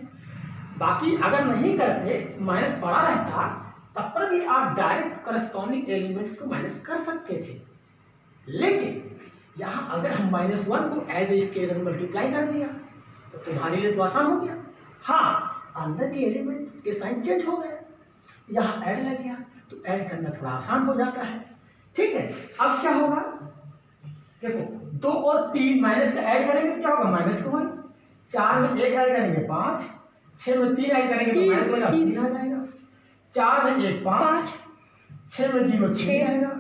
बाकी अगर नहीं करते माइनस पड़ा रहता तब पर भी आप डायरेक्ट करस्पॉन्डिंग एलिमेंट्स को माइनस कर सकते थे। लेकिन यहाँ अगर हम -1 को एज ए स्केलर मल्टीप्लाई कर दिया तो तुम्हारे लिए तो आसान हो गया। हाँ, अंदर के एलिमेंट्स के साइन चेंज हो गए, यहाँ ऐड लग गया तो ऐड करना थोड़ा आसान हो जाता है। ठीक है, अब क्या होगा, देखो 2 और 3 माइनस का ऐड करेंगे तो क्या होगा, -1। 4 में 1 ऐड करेंगे 5, 6 में 3 ऐड करेंगे तो माइनस लगा 3 आ जाएगा, 4 में 1 5, 6 में 0 6 आएगा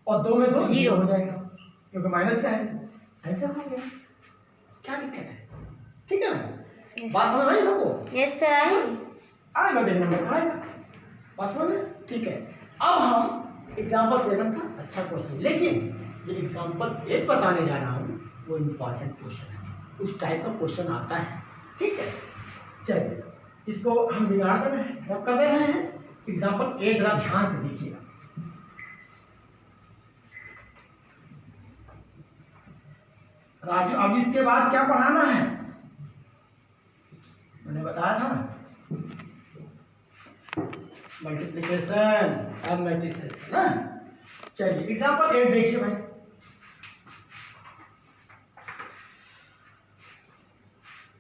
और 2 में 2 0 हो जाएगा, क्योंकि माइनस का है। ऐसा हो गया, क्या दिक्कत है, ठीक है ना, बात समझ आई सबको? यस सर, आएगा देखने में, आएगा बात समझ में, ठीक है। अब हम एग्जाम्पल 7 था, अच्छा क्वेश्चन, लेकिन ये एग्जाम्पल 8 बताने जा रहा हूँ वो इम्पॉर्टेंट क्वेश्चन है, उस टाइप का क्वेश्चन आता है, ठीक है। चलिए इसको हम बिगाड़ दे रहे हैं, रब कर दे रहे हैं। एग्जाम्पल 8 जरा ध्यान से देखिएगा। राजू अब इसके बाद क्या पढ़ाना है, मैंने बताया था मल्टीप्लिकेशन, अब मैट्रिसेस ना। चलिए एग्जाम्पल 8 देखिए भाई,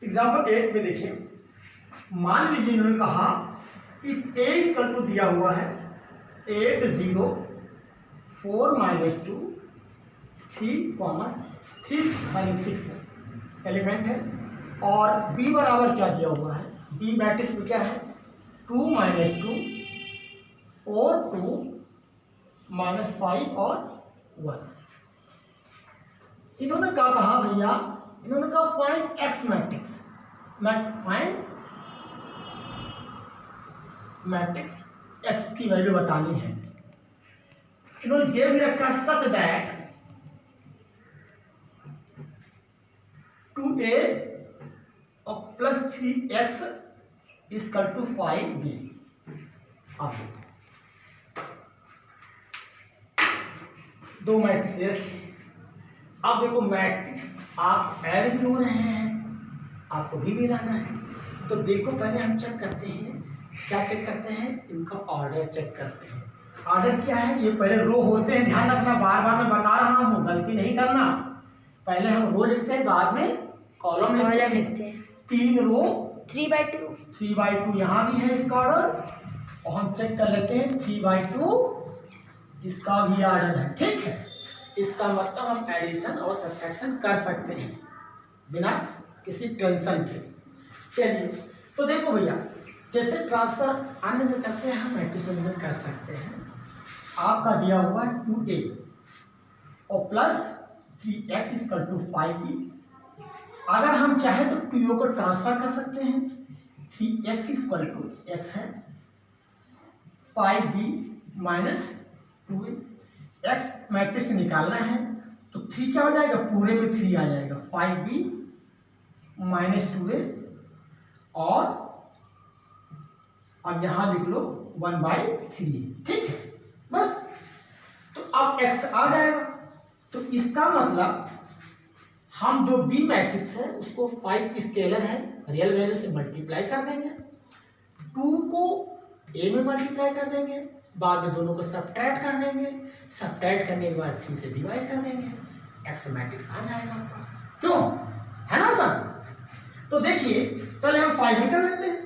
एग्जाम्पल 8 में देखिए, मान लीजिए इन्होंने कहा इफ ए इक्वल टू दिया हुआ है 8 0 4 -2 3 6 एलिमेंट है, और b बराबर क्या दिया हुआ है, b मैट्रिक्स में क्या है 2 -2 4 2 -5 और 1। इन्होंने क्या कहा भैया, इन्होंने कहा find x matrix, find matrix x की वैल्यू बतानी है। इन्होंने ये भी रखा सच दैट 2a और plus 3x equal to 5b। आप दो मैट्रिक्स दे रखे, अब देखो मैट्रिक्स आप ऐड भी हो रहे हैं, आपको भी लाना है। तो देखो पहले हम चेक करते हैं, क्या चेक करते हैं, इनका ऑर्डर चेक करते हैं। ऑर्डर क्या है, ये पहले रो होते हैं, ध्यान रखना, बार बार मैं बता रहा हूँ, गलती नहीं करना। पहले हम रो लिखते हैं, बाद में कॉलम लिखते हैं। 3 रो 3/2 यहाँ भी है इसका ऑर्डर, और हम चेक कर लेते हैं 3/2 इसका भी ऑर्डर है, ठीक है। इसका मतलब हम एडिशन और सब्ट्रैक्शन कर सकते हैं बिना किसी टेंशन के। चलिए तो देखो भैया, जैसे ट्रांसफर अन्य में करते हैं हम मैट्रिसेस में कर सकते हैं। आपका दिया हुआ 2a और plus 3x equal to 5b। अगर हम चाहें तो 2 को ट्रांसफर कर सकते हैं, 3x इक्वल टू x है 5b minus 2a। x matrix निकालना है तो 3 क्या हो जाएगा, पूरे में 3 आ जाएगा, 5b माइनस 2a, और अब यहां लिख लो 1/3। ठीक है, बस। तो अब x आ जाएगा, तो इसका मतलब हम जो b मैट्रिक्स है उसको 5 स्केलर है, रियल वैल्यू से मल्टीप्लाई कर देंगे, 2 को a में मल्टीप्लाई कर देंगे, बाद में दोनों को सब्ट्रैक्ट कर देंगे, सब्ट्रैक्ट करने के बाद 3 से डिवाइड कर देंगे, x मैट्रिक्स आ जाएगा आपका। क्यों, है ना सर? तो देखिए पहले हम 5 ही कर लेते हैं,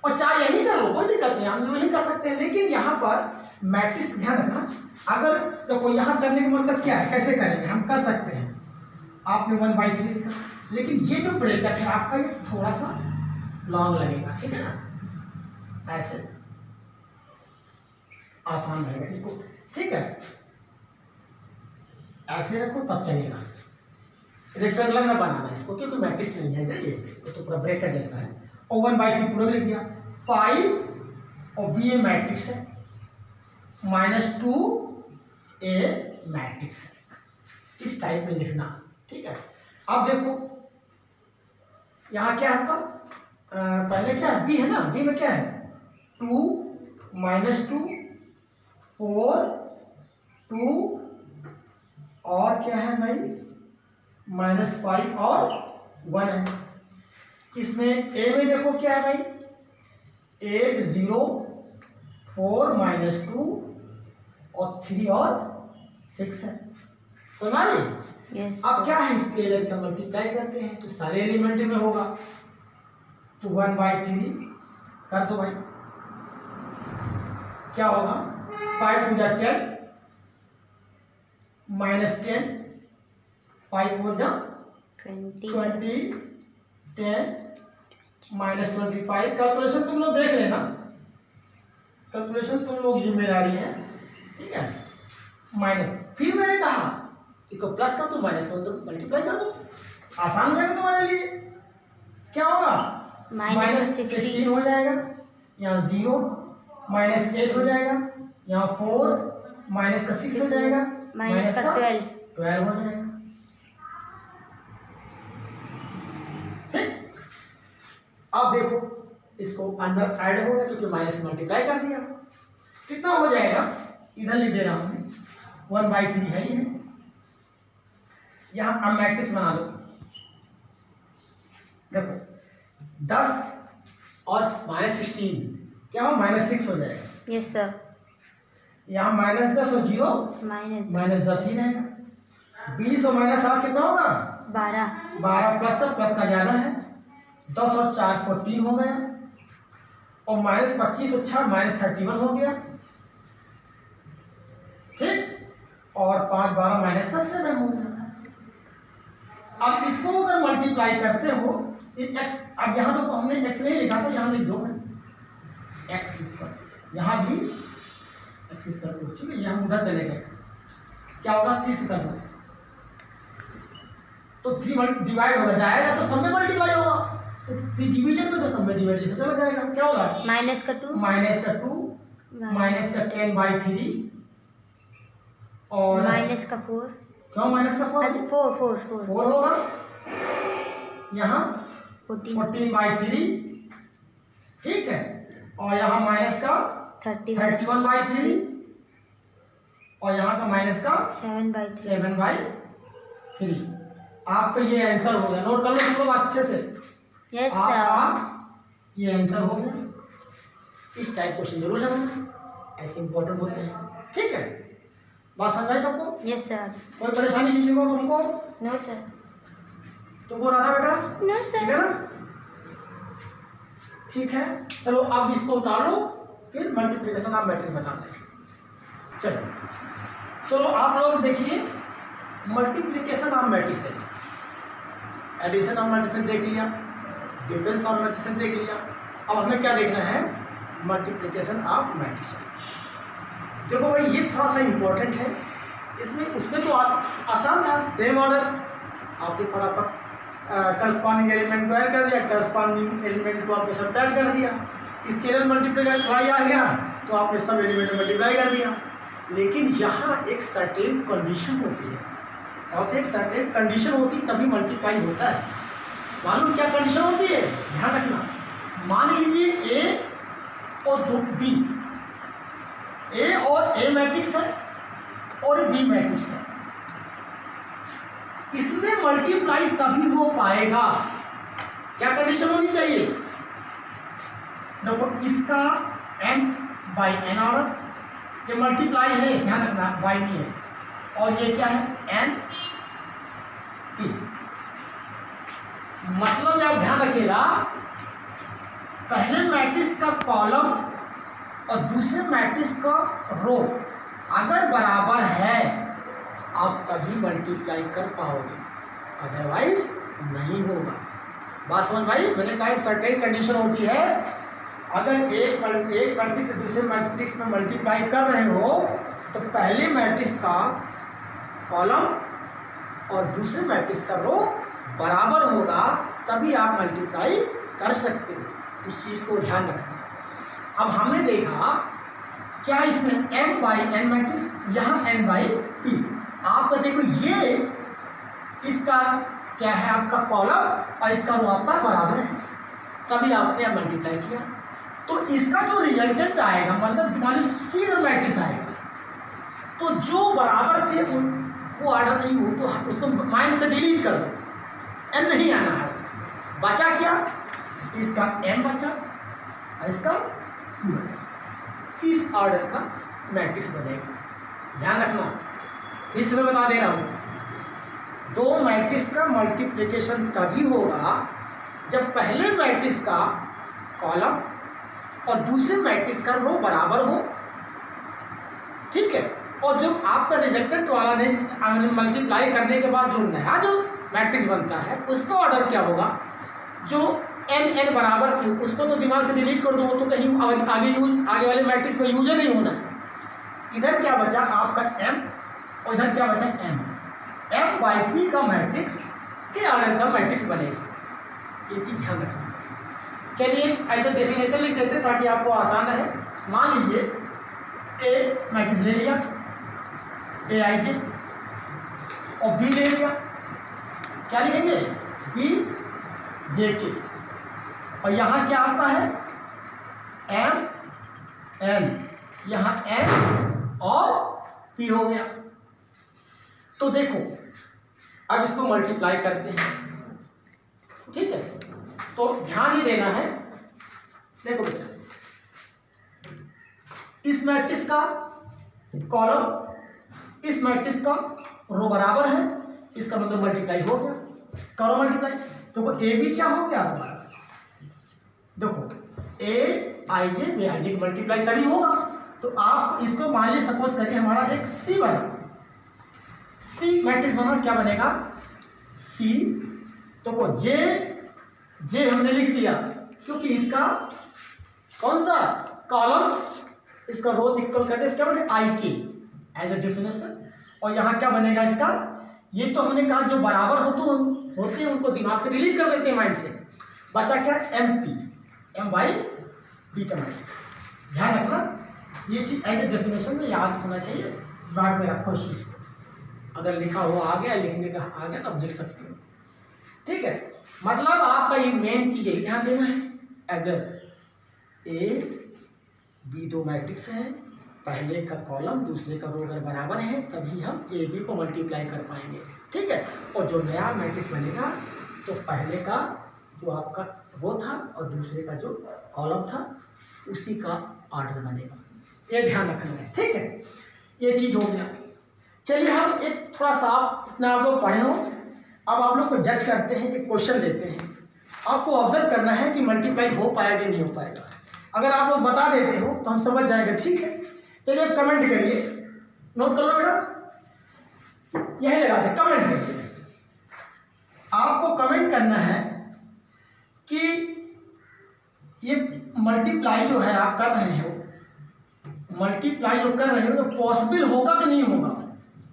और चाहे यही कर लो, कोई दिक्कत नहीं, हम यही कर सकते हैं, लेकिन यहाँ पर मैट्रिक्स ध्यान रखना। अगर देखो यहाँ करने का मतलब क्या है, कैसे करेंगे, हम कर सकते हैं, आपने 1/3 लिखा, लेकिन ये जो ब्रैकेट है आपका ये थोड़ा सा लॉन्ग लगेगा, ठीक है ना, ऐसे आसान रहेगा इसको, ठीक है, ऐसे रखो तब चलेगा, रेक्टेंगुलर में बनाना इसको, क्योंकि मैट्रिक्स नहीं है ये तो पूरा ब्रैकेट जैसा है, और 1/3 पूरा लिख दिया, 5 और b ए मैट्रिक्स है माइनस 2a मैट्रिक्स है, इस टाइप में लिखना, ठीक है। अब देखो यहाँ क्या है आपका, पहले क्या है, b है ना, b में क्या है 2 माइनस 2 4 2 और क्या है भाई -5 और 1 है। इसमें a में देखो क्या है भाई 8 0 4 माइनस 2 और 3 और 6 है, सुना रही? yes, अब क्या है, स्केलर का मल्टीप्लाई करते हैं तो सारे एलिमेंट में होगा, तो 1/3 कर दो भाई, क्या होगा 5 2 10 माइनस 10 5 4 20 10 माइनस 25। कैलकुलेशन तुम लोग देख लेना, कैलकुलेशन तुम लोग जिम्मेदारी है, ठीक है। माइनस, फिर मैंने कहा इसको प्लस कर दो, माइनस कर दो, मल्टीप्लाई कर दो, आसान हो जाएगा तुम्हारे लिए। क्या होगा -16 हो जाएगा, यहाँ 0 -8 हो जाएगा, यहाँ 4 माइनस का 6 हो जाएगा, माइनस का 12 हो जाएगा, ठीक। अब देखो इसको अंदर ऐड होगा क्योंकि माइनस मल्टीप्लाई कर दिया, कितना हो जाएगा, इधर लिख दे रहा हूं 1/3 है ये, यहां अब मैट्रिक्स बना लो, देखो 10 और -16 क्या हो, -6 हो जाएगा, यस सर, यहाँ -10 और 0 -10 ही रहेगा, 20 और -8 कितना होगा 12 प्लस का ज्यादा है, 10 और 4 14 हो गया, और -25 और 6 -31 हो गया, ठीक, और 5 12 -7 हो गया। अब इसको अगर मल्टीप्लाई करते हो x, अब यहाँ तो हमने x नहीं लिखा था, यहाँ लिख दो x², यहाँ भी x², ठीक है, यहाँ उधर चले गए, क्या होगा 3 से कर दो तो 3 डिवाइड होगा, जाएगा तो सब में मल्टीप्लाई होगा, तो 3 डिवीजन में तो सब में डिवाइड चला जाएगा, क्या होगा -2 -10/3 और -4, क्यों -4 4 होगा, यहाँ 14/3, ठीक है, और यहाँ -31/3 और यहाँ का -7/3। आपका ये आंसर हो गया, नोट कर लो तुम लोग अच्छे से, यस सर, ये आंसर हो गया। इस टाइप क्वेश्चन जरूर लगाना, ऐसे इंपॉर्टेंट होते हैं, ठीक है, बात समझ आई सबको? यस सर, कोई परेशानी किसी को, तुमको? नो सर, तुमको राधा बेटा? नो ठीक सर, है ना, ठीक है, चलो अब इसको उतार लो, फिर मल्टीप्लिकेशन आप मैट्रिक्स बताते हैं। चलो आप लोग देखिए, multiplication of matrices, addition of matrices देख लिया, डिफरेंस ऑफ मैट्रिसेस देख लिया, अब हमें क्या देखना है, मल्टीप्लिकेशन ऑफ मैट्रिसेस। देखो भाई ये थोड़ा सा इम्पोर्टेंट है, इसमें उसमें तो आसान था, सेम ऑर्डर आपने फटाफट करस्पॉन्डिंग एलिमेंट को ऐड कर दिया, करस्पॉन्डिंग एलिमेंट को आपने सब्ट्रैक्ट कर दिया, स्केलर मल्टीप्लाई आ गया तो आपने सब एलिमेंट मल्टीप्लाई कर दिया। लेकिन यहाँ एक सर्टेन कंडीशन होती है, और एक सर्टेन कंडीशन होती तभी मल्टीप्लाई होता है। मालूम क्या कंडीशन होती है, ध्यान रखना। मान लीजिए ए और दो बी, ए और ए मैट्रिक्स है और बी मैट्रिक्स है, इसमें मल्टीप्लाई तभी हो पाएगा, क्या कंडीशन होनी चाहिए, देखो इसका n बाई एन ऑर्डर, ये मल्टीप्लाई है, ध्यान रखना बाई नहीं है, और ये क्या है n p, मतलब आप ध्यान रखिएगा पहले मैट्रिक्स का कॉलम और दूसरे मैट्रिक्स का रो अगर बराबर है आप तभी मल्टीप्लाई कर पाओगे, अदरवाइज नहीं होगा। बात समझ भाई, मैंने कहा एक सर्टेन कंडीशन होती है, अगर एक मैट्रिक्स से दूसरे मैट्रिक्स में मल्टीप्लाई कर रहे हो तो पहले मैट्रिक्स का कॉलम और दूसरे मैट्रिक्स का रो बराबर होगा, तभी आप मल्टीप्लाई कर सकते हो। इस चीज़ को ध्यान रखना। अब हमने देखा क्या इसमें m बाई एन मैट्रिक्स, यहाँ n बाई p, आपका देखो ये इसका क्या है आपका कॉलम और इसका रो आपका बराबर है, तभी आपने अब मल्टीप्लाई किया। तो इसका जो रिजल्टेंट आएगा, मतलब मान सीधा मैट्रिक्स आएगा, तो जो बराबर थे वो ऑर्डर नहीं हो तो उसको माइंड से डिलीट कर दो, n नहीं आना है। बचा क्या, इसका m बचा और इसका p बचा, इस ऑर्डर का मैट्रिक्स बनेगा। ध्यान रखना, फिर से मैं बता दे रहा हूँ, दो मैट्रिक्स का मल्टीप्लिकेशन तभी होगा जब पहले मैट्रिक्स का कॉलम और दूसरे मैट्रिक्स का रो बराबर हो, ठीक है। और जो आपका रिजेक्टेड वाला ने मल्टीप्लाई करने के बाद जो नया जो मैट्रिक्स बनता है उसका ऑर्डर क्या होगा, जो n बराबर थे उसको तो दिमाग से डिलीट कर दो, वो तो कहीं आगे वाले मैट्रिक्स में यूज नहीं होना है। इधर क्या बचा आपका m और इधर क्या बचा m बाई p का मैट्रिक्स के ऑर्डर का मैट्रिक्स बनेगा, ये चीज ध्यान रखना। चलिए ऐसे डेफिनेशन लिख देते हैं ताकि आपको आसान रहे। मान लीजिए ए मैट्रिक्स ले लिया ए आई जे, और बी ले लिया, क्या लिखेंगे बी जे के, और यहाँ क्या आपका है एम एन, यहाँ एन और पी हो गया। तो देखो अब इसको मल्टीप्लाई करते हैं, ठीक है। तो ध्यान ये देना है, देखो बच्चा इस मैट्रिक्स का कॉलम इस मैट्रिक्स का रो बराबर है, इसका मतलब मल्टीप्लाई हो गया, करो मल्टीप्लाई। तो ए बी क्या हो गया आपका, देखो ए I J B I J multiply तभी होगा। तो आप इसको मान लीजिए सपोज करिए हमारा एक सी बना, सी मैट्रिक्स बना, क्या बनेगा सी, तो जे जे हमने लिख दिया क्योंकि इसका कौन सा कॉलम इसका रो इक्वल कर दे, क्या बने आई के एज ए डेफिनेशन। और यहाँ क्या बनेगा इसका, ये तो हमने कहा जो बराबर होते हैं उनको दिमाग से डिलीट कर देते हैं माइंड से, बचा क्या M P, M by P का मैट्रिक्स। ध्यान रखना ये चीज एज ए डेफिनेशन में याद होना चाहिए, दिमाग में रखो इस चीज को, अगर लिखा हुआ आ गया लिखने का आ गया तो आप लिख सकते हो, ठीक है। मतलब आपका ये मेन चीज यही ध्यान देना है, अगर ए बी दो मैट्रिक्स है, पहले का कॉलम दूसरे का रो अगर बराबर है तभी हम ए बी को मल्टीप्लाई कर पाएंगे, ठीक है। और जो नया मैट्रिक्स बनेगा तो पहले का जो आपका रो था और दूसरे का जो कॉलम था उसी का ऑर्डर बनेगा, ये ध्यान रखना है, ठीक है। ये चीज़ हो गया। चलिए हम एक थोड़ा सा इतना आप लोग पढ़े हो, अब आप लोग को जज करते हैं, एक क्वेश्चन लेते हैं, आपको ऑब्जर्व करना है कि मल्टीप्लाई हो पाएगा नहीं हो पाएगा। अगर आप लोग बता देते हो तो हम समझ जाएंगे, ठीक है। चलिए कमेंट करिए, नोट कर लो बेटा, यही लगा दे, कमेंट करिए। आपको कमेंट करना है कि ये मल्टीप्लाई जो है आप कर रहे हो, मल्टीप्लाई जो कर रहे हो तो पॉसिबल होगा कि नहीं होगा।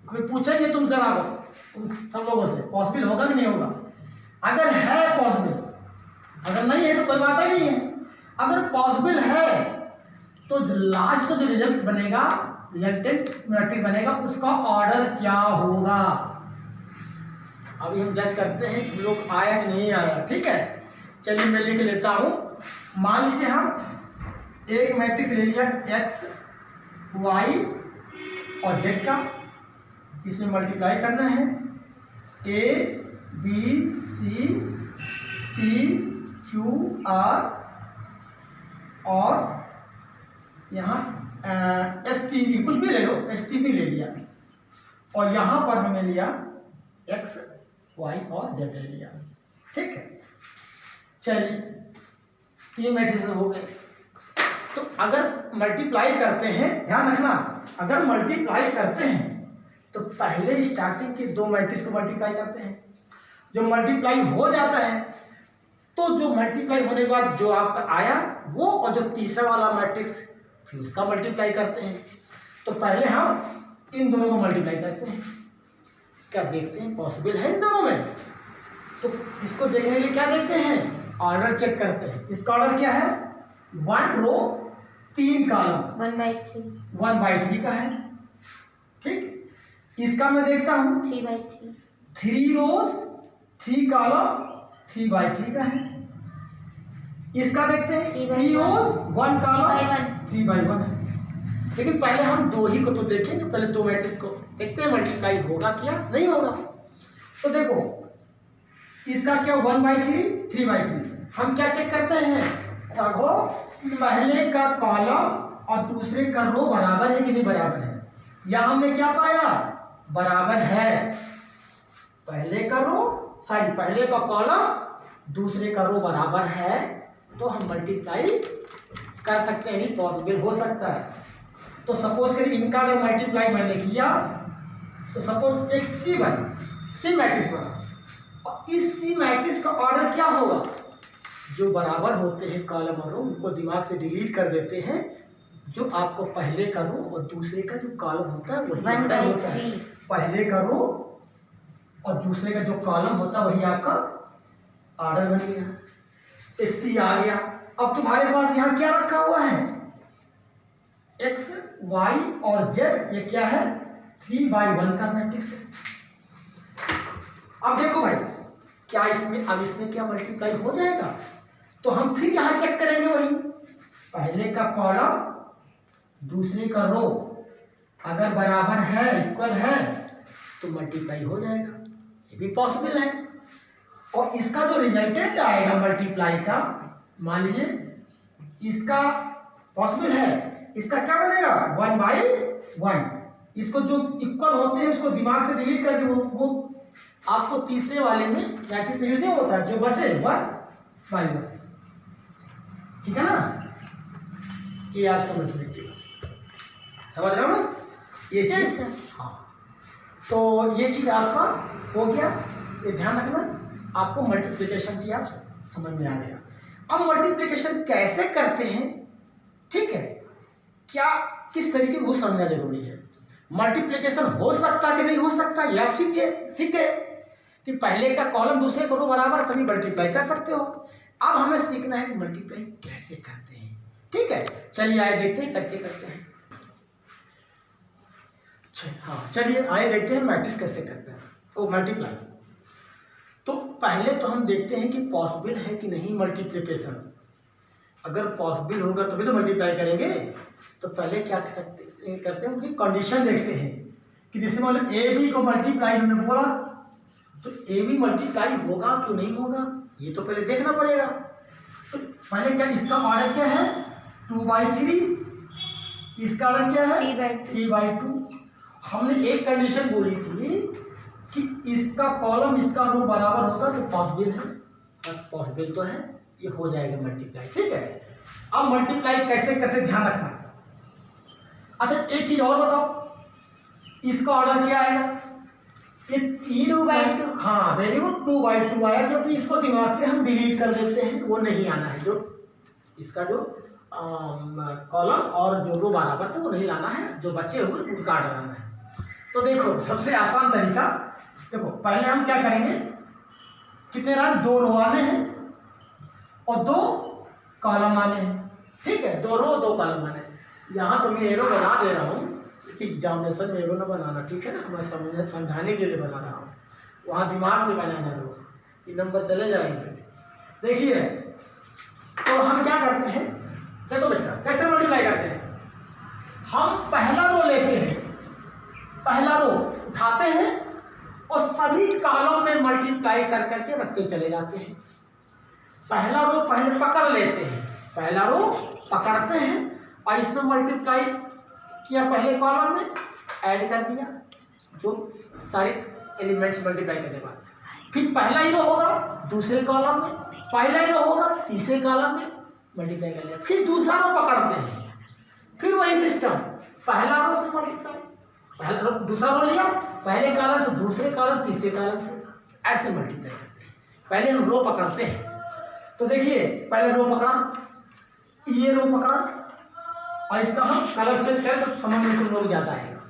अभी पूछेंगे तुम जरा सब लोगों से, पॉसिबल होगा कि नहीं होगा। अगर है पॉसिबल, अगर नहीं है तो कोई बात ही नहीं है। अगर पॉसिबल है तो लास्ट का जो रिजल्ट बनेगा, रिजल्टेंट मैट्रिक्स बनेगा, उसका ऑर्डर क्या होगा। अभी हम जज करते हैं कि लोग आया कि नहीं आया। ठीक है, चलिए मैं लिख लेता हूँ। मान लीजिए हम एक मैट्रिक्स ले लिया एक्स वाई और जेड का, इसमें मल्टीप्लाई करना है A B C T Q R और यहाँ एस टी बी, कुछ भी ले लो, एस टी बी ले लिया, और यहाँ पर हमें लिया एक्स वाई और जेड ले लिया। ठीक है, चलिए 3 मैट्रिक्स हो गए। तो अगर मल्टीप्लाई करते हैं, ध्यान रखना, अगर मल्टीप्लाई करते हैं तो पहले स्टार्टिंग के 2 मैट्रिक्स को मल्टीप्लाई करते हैं। जो मल्टीप्लाई हो जाता है तो जो मल्टीप्लाई होने के बाद जो आपका आया वो, और जो तीसरा वाला मैट्रिक्स फिर उसका मल्टीप्लाई करते हैं। तो पहले हम इन दोनों को मल्टीप्लाई करते हैं, क्या देखते हैं पॉसिबल है इन दोनों में। तो इसको देखने के लिए क्या देखते हैं, ऑर्डर चेक करते हैं। इसका ऑर्डर क्या है, 1 रो 3 कॉलम, 1/3 1/3 का है। ठीक, इसका मैं देखता हूँ 3/3 3 रोज 3 कॉलम 3/3 का है। इसका देखते हैं 3 रोज 1 कॉलम 3/1 है। लेकिन पहले हम 2 ही को तो देखेंगे, पहले 2 मैट्रिक्स को देखते हैं मल्टीप्लाई होगा क्या नहीं होगा। तो देखो इसका क्या 1/3 3/3, हम क्या चेक करते हैं, देखो पहले का कॉलम और दूसरे का रो बराबर है कि नहीं बराबर है। या हमने क्या पाया, बराबर है। पहले का रो सॉरी पहले का कॉलम दूसरे का रो बराबर है, तो हम मल्टीप्लाई कर सकते हैं, पॉसिबल हो सकता है। तो सपोज करिए इनका अगर मल्टीप्लाई मैंने किया तो सपोज एक सी मैट्रिक्स बना, और इस सी मैट्रिक्स का ऑर्डर क्या होगा, जो बराबर होते हैं कॉलम और रो उनको दिमाग से डिलीट कर देते हैं। जो आपको पहले का रो और दूसरे का जो कॉलम होता है वही ऑर्डर होता है। पहले का रो और दूसरे का जो कॉलम होता है वही आपका ऑर्डर बन गया, एससी आ गया। अब तुम्हारे पास यहाँ क्या रखा हुआ है, एक्स वाई और जेड, ये क्या है 3/1 का मैट्रिक्स है। अब देखो भाई क्या इसमें, अब इसमें क्या मल्टीप्लाई हो जाएगा, तो हम फिर यहाँ चेक करेंगे वही, पहले का कॉलम दूसरे का रो अगर बराबर है, इक्वल है, तो मल्टीप्लाई हो जाएगा, ये भी पॉसिबल है। और इसका जो रिजल्टेंट आएगा मल्टीप्लाई का, मान लीजिए इसका पॉसिबल है, इसका क्या बनेगा 1/1। इसको जो इक्वल होते हैं उसको दिमाग से डिलीट कर दो, वो आपको तीसरे वाले में मैट्रिक्स में यूज नहीं होता, जो बचे 1/1। ठीक है ना, ये आप समझ लीजिएगा, समझ रहे हो ना ये चीज। हाँ, तो ये चीज आपका हो गया, ये ध्यान रखना, आपको मल्टीप्लिकेशन की आप समझ में आ गया। अब मल्टीप्लिकेशन कैसे करते हैं, ठीक है, क्या किस तरीके वो समझना जरूरी है। मल्टीप्लिकेशन हो सकता कि नहीं हो सकता, ये आप सीख गए कि पहले का कॉलम दूसरे को रो बराबर तभी मल्टीप्लाई कर सकते हो। अब हमें सीखना है कि मल्टीप्लाई कैसे करते हैं। ठीक है, चलिए आए देखते हैं कैसे करते हैं। हाँ चलिए आए देखते हैं मैट्रिक्स कैसे करते हैं, तो मल्टीप्लाई। तो पहले तो हम देखते हैं कि पॉसिबल है कि नहीं मल्टीप्लिकेशन। अगर पॉसिबल होगा तभी तो मल्टीप्लाई करेंगे। तो पहले क्या करते हैं उनकी कंडीशन देखते हैं कि जैसे मान लो ए बी को मल्टीप्लाई हमने बोला, तो ए बी मल्टीप्लाई होगा क्यों नहीं होगा, ये तो पहले देखना पड़ेगा। तो पहले क्या, इसका ऑर्डर क्या है 2/3, इसका ऑर्डर क्या है 3/2। हमने एक कंडीशन बोली थी कि इसका कॉलम इसका रो बराबर होगा तो पॉसिबल है, और पॉसिबल तो है, ये हो जाएगा मल्टीप्लाई। ठीक है, अब मल्टीप्लाई कैसे करते ध्यान रखना। अच्छा एक चीज और बताओ, इसका ऑर्डर क्या आएगा, ये 2/2। हाँ वेरी गुड, 2/2 आया, क्योंकि इसको दिमाग से हम डिलीट कर देते हैं, वो नहीं आना है। जो इसका जो कॉलम और जो रो बराबर थे वो नहीं लाना है, जो बचे हुए उनका ऑर्डर आना है। तो देखो सबसे आसान तरीका, देखो पहले हम क्या करेंगे, कितने रहा, 2 रो आने हैं और 2 कॉलम आने हैं। ठीक है, 2 रो 2 कॉलम आने हैं। यहाँ तो मैं एरो बना दे रहा हूँ कि एग्जामिनेशन में एरो ना बनाना, ठीक है ना, मैं समझाने के लिए बना रहा हूँ, वहाँ दिमाग में बनाना दो, ये नंबर चले जाएंगे। देखिए तो हम क्या करते हैं, देखो बच्चा कैसे मल्टीप्लाई करते हैं, हम पहला रो लेते हैं, पहला रो उठाते हैं और सभी कॉलम में मल्टीप्लाई कर करके रखते चले जाते हैं। पहला रो पहले पकड़ लेते हैं, पहला रो पकड़ते हैं और इसमें मल्टीप्लाई किया, पहले कॉलम में ऐड कर दिया जो सारे एलिमेंट्स मल्टीप्लाई करने के बाद, फिर पहला ही रो होगा दूसरे कॉलम में, पहला ही रो होगा तीसरे कॉलम में मल्टीप्लाई कर लिया, फिर दूसरा रो पकड़ते हैं, फिर वही सिस्टम, पहला रो से मल्टीप्लाई, पहला रो दूसरा रो लिया, पहले कॉलम से दूसरे कॉलम तीसरे कॉलम से, ऐसे मल्टीप्लाई करते हैं। पहले हम रो पकड़ते हैं, तो देखिए पहले रो पकड़ा, ये रो पकड़ा और इसका हम कलर चेंज करें तो समझ में तुम लोग ज़्यादा आएगा।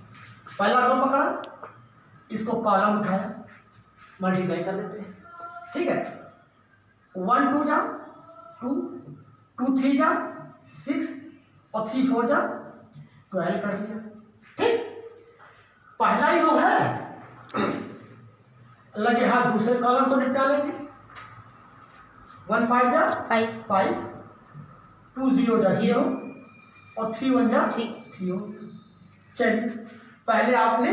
पहला रो पकड़ा, इसको कॉलम उठाया, मल्टीप्लाई कर देते हैं। ठीक है, 1 2 जा 2, 2 3 जा 6 और 3 4 जा 12 कर लिया। ठीक, पहला ही रो है, लगे हाथ दूसरे कॉलम को निपटा लेंगे। 1 5 जा 5, 2 0 जा 0 और 3 1 जा 3 हो। चलिए पहले आपने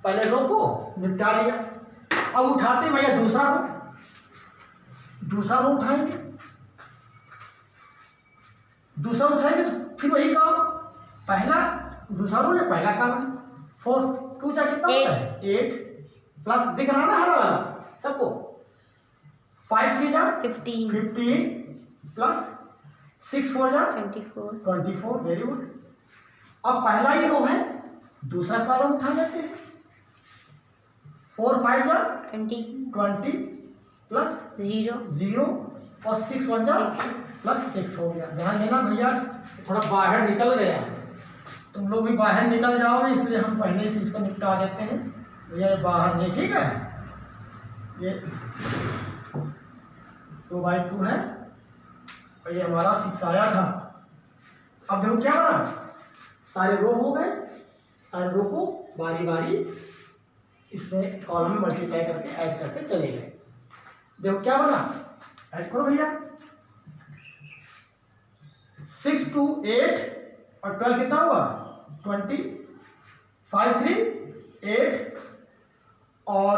पहले रो को निपटा लिया, अब उठाते भैया दूसरा रो उठाएंगे, दूसरा उठाएंगे तो फिर वही काम, पहला दूसरा रो ने पहला काम, 4 2 जा कितना होता है 8 प्लस दिख रहा ना हर वाला सबको, 5 3 जा 15 प्लस 6 4 जा 24, वेरी गुड। अब पहला ही रो है, दूसरा कॉलम उठा लेते हैं, 4 5 जा 20 प्लस 0 और 6 1 जा प्लस 6 हो गया। ध्यान देना भैया, थोड़ा बाहर निकल गया है, तुम लोग भी बाहर निकल जाओगे, इसलिए हम पहले से इसको निपटा देते हैं भैया, बाहर नहीं, ठीक है। ये 2/2 है और ये हमारा 6 आया था। अब देखो क्या बना, सारे रो हो गए, सारे रो को बारी बारी इसमें कॉलम में मल्टीप्लाई करके ऐड करके चले गए। देखो क्या बना, ऐड करो भैया, 6 2 8 और 12 कितना हुआ 20, 5 3 8 और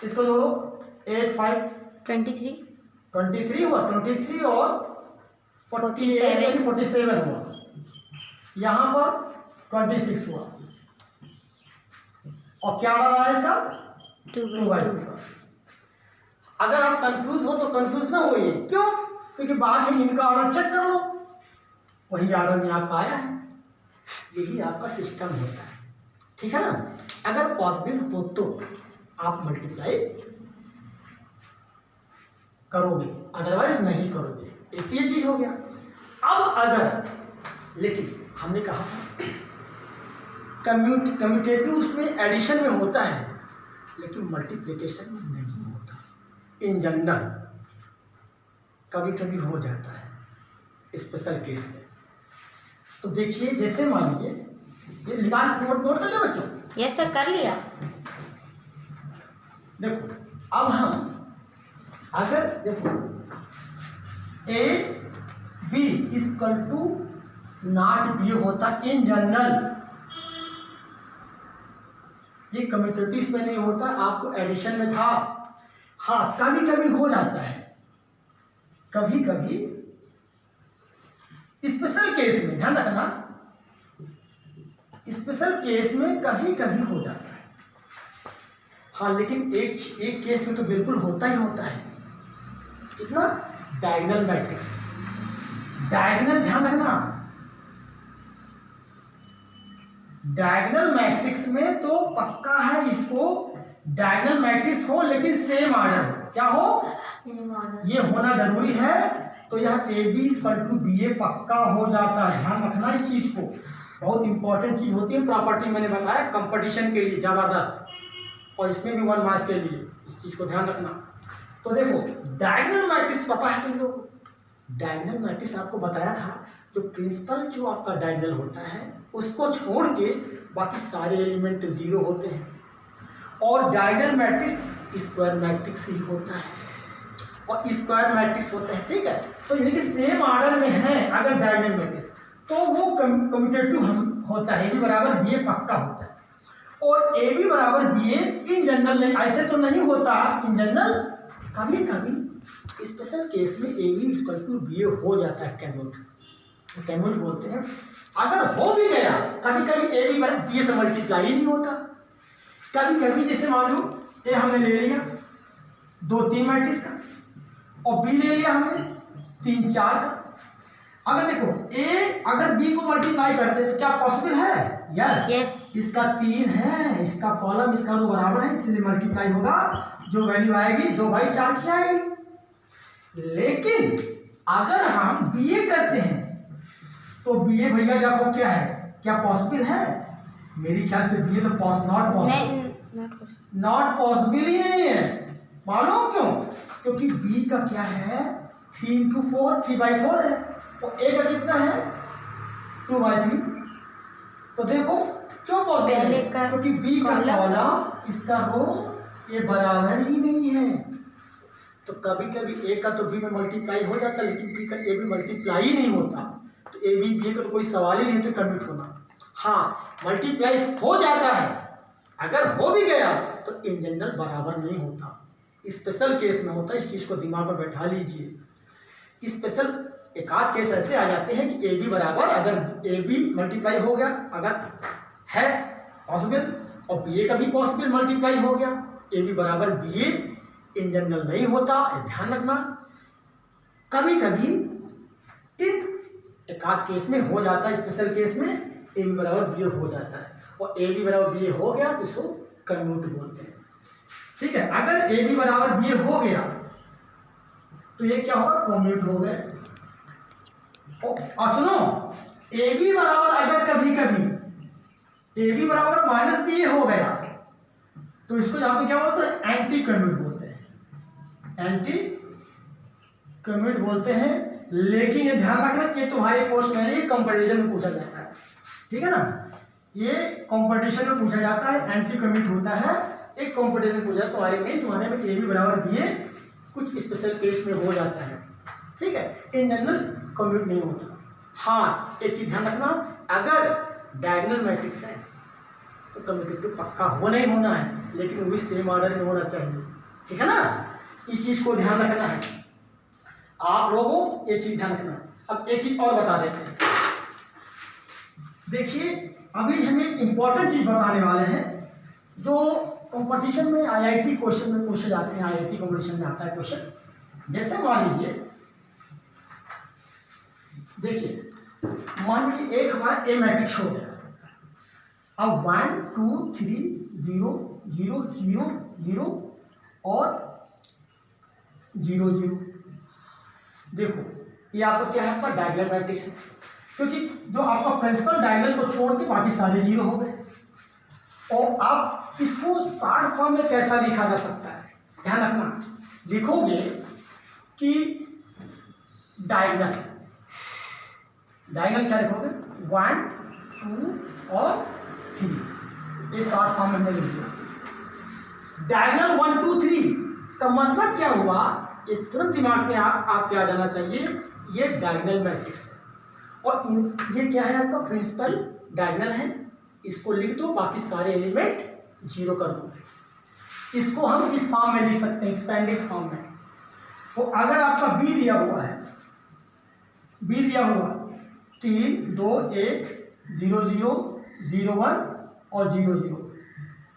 इसको जोड़ो 8 5 23 हुआ, 23 और 48 47 हुआ, यहाँ पर 26 हुआ और क्या आ रहा है इसका 2/2। अगर आप कंफ्यूज हो तो कंफ्यूज ना होइए, क्यों, क्योंकि बाद में इनका ऑर्डर चेक कर लो, वही ऑर्डर में आपका आया है, यही आपका सिस्टम होता है, ठीक है ना। अगर पॉसिबल हो तो आप मल्टीप्लाई करोगे, अदरवाइज नहीं करोगे, एक ये चीज हो गया। अब अगर, लेकिन हमने कहा कम्यूटेटिव उसमें एडिशन में होता है, लेकिन मल्टीप्लिकेशन में नहीं होता, इन जनरल कभी कभी हो जाता है स्पेशल केस में। तो देखिए जैसे मान लीजिए, ये निकाल नोट कर ले बच्चों। यस सर, कर लिया। देखो अब हम अगर देखो A B equal to not B होता इन जनरल, ये कम्यूटेटिव में नहीं होता, आपको एडिशन में था। हाँ कभी कभी हो जाता है, कभी कभी स्पेशल केस में, ध्यान रखना, स्पेशल केस में कभी कभी हो जाता है। हाँ लेकिन एक केस में तो बिल्कुल होता ही होता है, कितना, डायगोनल मैट्रिक्स, डायगोनल, ध्यान रखना, डायगोनल मैट्रिक्स में तो पक्का है इसको डायगोनल मैट्रिक्स हो, लेकिन सेम ऑर्डर हो, क्या हो, ये होना जरूरी है। तो यह A B equal to B A पक्का हो जाता है, ध्यान रखना इस चीज को, बहुत इंपॉर्टेंट चीज होती है प्रॉपर्टी, मैंने बताया कंपटीशन के लिए जबरदस्त, और इसमें भी 1 मार्क्स के लिए, इस चीज को ध्यान रखना। तो देखो डायगोनल मैट्रिक्स पता है तुम लोग को? डायगोनल मैट्रिक्स आपको बताया था, जो प्रिंसिपल जो आपका डायगोनल होता है उसको छोड़ के बाकी सारे एलिमेंट जीरो होते हैं, और डायगोनल मैट्रिक्स स्क्वायर मैट्रिक्स ही होता है, और स्क्वायर मैट्रिक्स होता है। ठीक है, तो यानी कि सेम ऑर्डर में है अगर डायगोनल मैट्रिक्स, तो वो कम्यूटेटिव हम होता है, ए बी बराबर बी ए पक्का होता है। और ए बी बराबर बी ए इन जनरल नहीं, ऐसे तो नहीं होता इन जनरल, कभी कभी स्पेशल केस में A B equal to B A हो जाता है, कैम्यूट, तो कैम्यूट बोलते हैं। अगर हो भी गया कभी कभी ए बी बराबर बी ए से मल्टीप्लाई ही नहीं होता, कभी कभी जैसे मान लो ए हमने ले लिया 2-3 मैट्रिक्स का, और बी ले लिया हमने 3-4 का। अगर देखो ए अगर बी को मल्टीप्लाई करते हैं तो क्या पॉसिबल है? यस, इसका 3 है, इसका कॉलम इसका रो बराबर है, इसलिए मल्टीप्लाई होगा, जो वैल्यू आएगी 2/4 की आएगी। लेकिन अगर हम बी ए करते हैं तो बी ए भैया देखो क्या है, क्या पॉसिबल है? मेरी ख्याल से बी ए तो नॉट पॉसिबल ही नहीं है। मालूम क्यों? क्योंकि बी का क्या है 3 × 4 3/4 है, और ए का कितना है 2/3। तो देखो क्यों पॉसिबल है? क्योंकि बी का कॉलम इसका रो ये बराबर ही नहीं है। तो कभी कभी ए का तो बी में मल्टीप्लाई हो जाता है, लेकिन बी का ए में मल्टीप्लाई ही नहीं होता, तो ए बी बी का तो कोई सवाल ही नहीं, तो कन्वर्ट होना। हाँ, मल्टीप्लाई हो जाता है, अगर हो भी गया तो इन जनरल बराबर नहीं होता, स्पेशल केस में होता है। इस चीज़ को दिमाग में बैठा लीजिए। स्पेशल एक आध केस ऐसे आ जाते हैं कि ए बी बराबर, अगर ए बी मल्टीप्लाई हो गया अगर है पॉसिबल, और बी ए का भी पॉसिबल मल्टीप्लाई हो गया, ए बी बराबर बी ए इन जनरल नहीं होता, ध्यान रखना। कभी कभी इन एक आध केस में हो जाता है, स्पेशल केस में ए बी बराबर बी ए हो जाता है, और ए बी बराबर बी ए हो गया तो इसको कन्वर्ट बोलते हैं। ठीक है, अगर ए बी बराबर बी ए हो गया तो ये क्या होगा, कम्यूट हो गए। और सुनो, ए बी बराबर अगर कभी कभी ए बी बराबर माइनस बी ए हो गया तो इसको यहाँ पे क्या बोलते हैं, एंटी कम्यूट बोलते हैं, एंटी कम्यूट बोलते हैं। लेकिन ये ध्यान रखना, ये तुम्हारे कोर्स में ये कंपटीशन में पूछा जाता है, ठीक है ना, ये कंपटीशन में पूछा जाता है, एंटी कम्यूट होता है, एक कंपटीशन पूछा है तुम्हारे में ए बी बराबर बी ए कुछ स्पेशल केस में हो जाता है। ठीक है, इन जनरल कम्यूट नहीं होता। हाँ, एक चीज ध्यान रखना, अगर डायगोनल मैट्रिक्स है तो कम्यूटेटिव पक्का हो नहीं होना है, लेकिन वो भी सेम ऑर्डर में होना चाहिए। ठीक है ना, इस चीज को ध्यान रखना है आप लोगों, ये चीज ध्यान रखना है। अब एक चीज और बता देते हैं, देखिए अभी हम एक इंपॉर्टेंट चीज बताने वाले हैं, जो कंपटीशन में आईआईटी क्वेश्चन में पूछे जाते हैं, आईआईटी कंपटीशन में आता है क्वेश्चन। जैसे मान लीजिए, देखिए मान लीजिए एक हमारा ए मैट्रिक्स हो गया, अब 1 2 3 0 0 0 0 और 0 0। देखो ये आपका क्या है, आपका डायगोनल मैट्रिक्स है, क्योंकि जो आपका प्रिंसिपल डायगोनल को छोड़ के बाकी सारे जीरो हो गए। और आप इसको शॉर्ट फॉर्म में कैसा लिखा जा सकता है, ध्यान रखना, लिखोगे कि डायगोनल क्या लिखोगे, 1 2 और 3, ये शॉर्ट फॉर्म में हमने लिख दिया। डायगोनल 1 2 3 का मतलब क्या हुआ, इस तुरंत दिमाग में आप क्या जाना चाहिए, ये डायगोनल मैट्रिक्स है, और ये क्या है आपका प्रिंसिपल डायगोनल है, इसको लिख दो, बाकी सारे एलिमेंट जीरो कर दो। इसको हम इस फॉर्म में लिख सकते हैं, एक्सपेंडेड फॉर्म में। तो अगर आपका बी दिया हुआ है, बी दिया हुआ 3 2 1 0 0 0 1 और 0 0,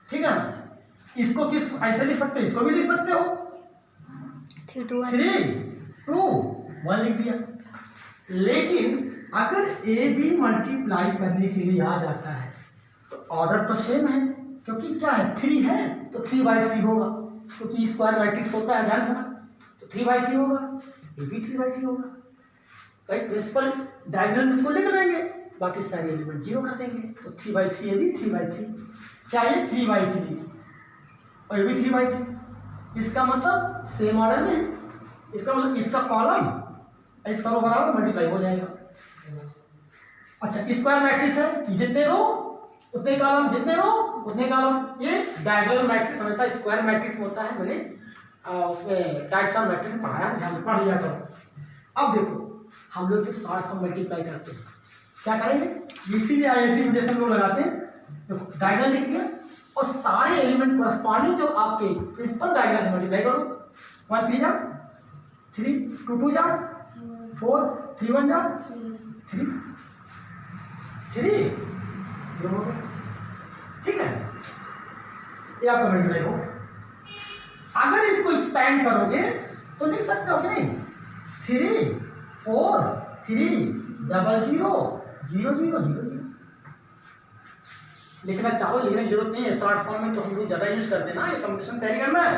ठीक है ना, इसको किस ऐसे लिख सकते हो, इसको भी लिख सकते हो 3 2 1 लिख दिया। लेकिन अगर ए बी मल्टीप्लाई करने के लिए आ जाता है तो ऑर्डर तो सेम है, क्योंकि क्या है 3 है तो 3/3 होगा, क्योंकि स्क्वायर मैट्रिक्स होता है, ध्यान रखना, तो 3/3 होगा, ए भी 3/3 होगा। भाई प्रिंसिपल डायगोनल में इसको लिख लेंगे, बाकी सारे एलिमेंट जीरो कर देंगे, तो 3/3 ए भी 3/3, क्या ये 3/3 और ये भी 3/3, इसका मतलब सेम ऑर्डर में है, इसका मतलब इसका कॉलम इसका रो बराबर मल्टीप्लाई हो जाएगा। अच्छा स्क्वायर मैट्रिक्स है कि जितने रो उतने कॉलम, जितने रो उतने कॉलम। ये डायगोनल मैट्रिक्स हमेशा स्क्वायर मैट्रिक्स में होता है, मैंने उसमें डायगोनल मैट्रिक्स में पढ़ाया, ध्यान पढ़ लिया करो। अब देखो हम लोग जो शॉर्ट फॉर्म मल्टीप्लाई करते हैं क्या करेंगे, इसीलिए IIT में जैसे हम लोग लगाते हैं, देखो डायगोनल लिख दिया और सारे एलिमेंट करस्पॉन्डिंग जो आपके प्रिंसिपल डायगोनल है मल्टीप्लाई करो। 1 3 जा 3, 2 2 जा 4, 3 1 जा 3 3, ये हो गया, ठीक है, ये आपका मल्टीप्लाई हो। अगर इसको एक्सपैंड करोगे तो लिख सकते हो कि नहीं, 3 4 3 0 0 0 0 0 लिखना चाहो लिखने की जरूरत नहीं है, शॉर्ट फॉर्म में तो हम लोग ज्यादा यूज करते हैं ना, ये कॉम्पिटिशन तैयारी करना है।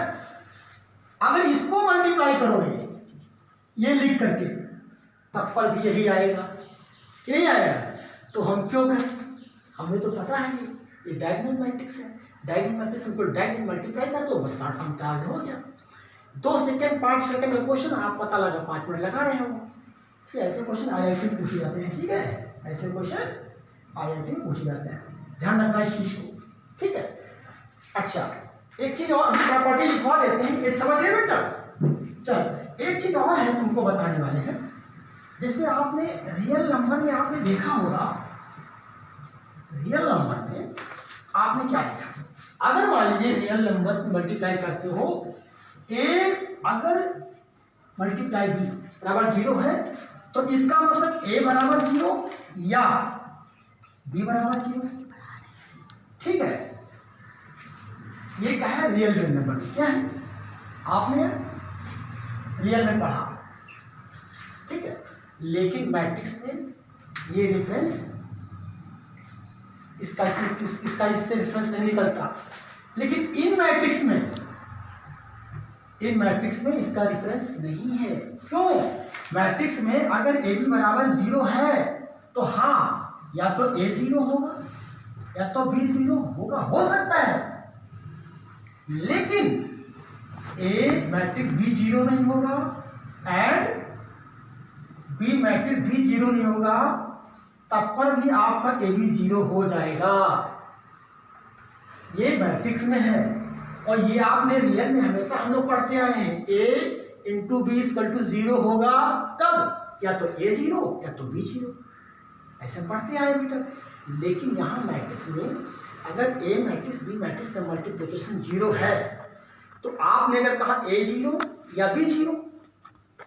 अगर इसको मल्टीप्लाई करोगे ये लिख करके तब पर भी यही आएगा, यही आएगा। तो हम क्यों करें, हमें तो पता है ये डायगोनल मैट्रिक्स है, डायगोनल मैट्रिक्स हमको डायगोनल मल्टीप्लाई कर दो बस शॉर्ट फॉर्म तैयार हो गया। 2 सेकंड 5 सेकंड का क्वेश्चन आप पता लगा 5 मिनट लगा रहे हो, इसलिए ऐसे क्वेश्चन IIT में पूछे जाते हैं, ठीक है, ऐसे क्वेश्चन IIT में पूछे जाते हैं, ध्यान रखना इस चीज को, ठीक है। अच्छा एक चीज और प्रॉपर्टी लिखवा देते हैं, ये समझ गए बेटा। चल एक चीज और है तुमको बताने वाले हैं, जैसे आपने रियल नंबर में आपने देखा होगा, रियल नंबर में आपने क्या देखा, अगर मान लीजिए रियल नंबर मल्टीप्लाई करते हो, ए अगर मल्टीप्लाई बी बराबर 0 है तो इसका मतलब ए बराबर 0 या बी बराबर 0, ठीक है। ये क्या है, रियल नंबर क्या है, आपने रियल में पढ़ा, ठीक है। लेकिन मैट्रिक्स में ये रेफरेंस इसका इससे रेफरेंस नहीं निकलता, लेकिन इन मैट्रिक्स में इसका रेफरेंस नहीं है। क्यों, मैट्रिक्स में अगर ए बी बराबर 0 है तो हाँ या तो ए 0 होगा या तो बी 0 होगा, हो सकता है, लेकिन ए मैट्रिक्स बी 0 नहीं होगा एंड बी मैट्रिक्स भी 0 नहीं होगा, तब पर भी आपका ए बी 0 हो जाएगा। ये मैट्रिक्स में है और ये आपने रियल में हमेशा हम लोग पढ़ते आए हैं, ए इंटू बी इक्वल टू 0 होगा, कब, या तो ए 0 या तो बी 0, ऐसे पढ़ते आए अभी तक। लेकिन यहाँ मैट्रिक्स में अगर ए मैट्रिक्स बी मैट्रिक्स का मल्टीप्लिकेशन 0 है तो आपने अगर कहा ए 0 या बी 0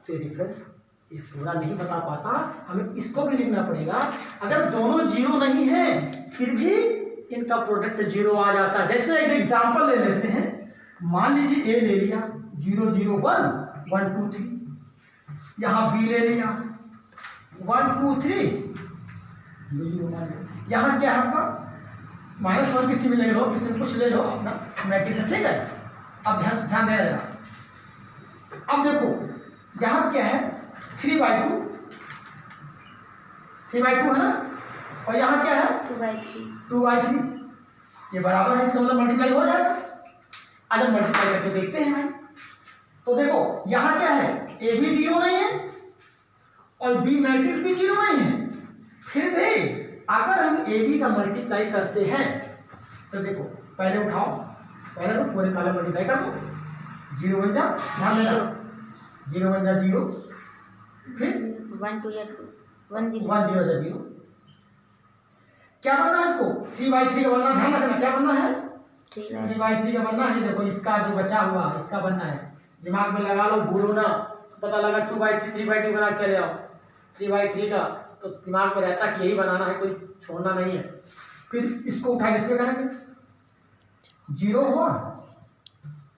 तो रेफरेंस पूरा नहीं बता पाता, हमें इसको भी लिखना पड़ेगा। अगर दोनों 0 नहीं है फिर भी इनका प्रोडक्ट 0 आ जाता है। जैसे एक एग्जांपल ले लेते हैं, मान लीजिए ए ले लिया 0 0 1 1 2 3, यहाँ बी ले लिया 1 2 3 0 0 1, यहाँ क्या है आपका -1, किसी में ले लो, किसी में कुछ ले लो अपना मैट्रिक्स, ठीक है। अब ध्यान देना जरा, अब देखो यहाँ क्या है 3/2 है ना, और यहाँ क्या है 2/3, ये बराबर है, इसका मतलब मल्टीप्लाई हो जाएगा। अगर मल्टीप्लाई करके देखते हैं भाई, तो देखो यहाँ क्या है, ए भी 0 नहीं है और बी मैट्रिक्स भी 0 नहीं है, फिर भी अगर हम ए बी का मल्टीप्लाई करते हैं तो देखो पहले उठाओ, पहले तो पूरे कॉलम मल्टीप्लाई कर दो, 0 1 जा, ध्यान देना 0 1 जा 0, फिर 1 2 या 1 0 1 0 जा 0, क्या बनना है इसको 3/3 का बनना, ध्यान रखना क्या बनना है 3/3 का बनना है। देखो इसका जो बचा हुआ इसका बनना है, दिमाग में लगा लो, भूलो ना, पता लगा 2/3 3/2 बना चले आओ 3/3 का, तो दिमाग में रहता कि यही बनाना है, कोई छोड़ना नहीं है। फिर इसको उठा के इसमें करेंगे, 0 हुआ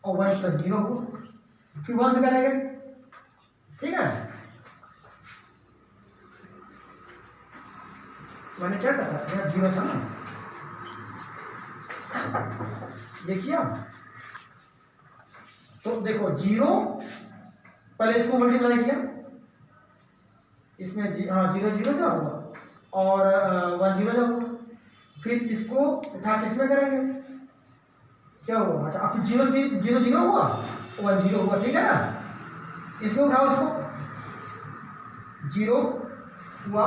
और 1 + 0 हुआ, फिर 1 से करेंगे, ठीक है। मैंने क्या कहा था, 0 था ना, देखिए तो देखो 0 पहले इसको मल्टीप्लाई किया, इसमें हाँ 0 0 जा होगा और 1 0 जा होगा, फिर इसको उठा किसमें करेंगे, क्या हुआ, अच्छा अब 0 0 0 हुआ 1 0 होगा, ठीक है ना। इसमें उठाओ, इसको 0 हुआ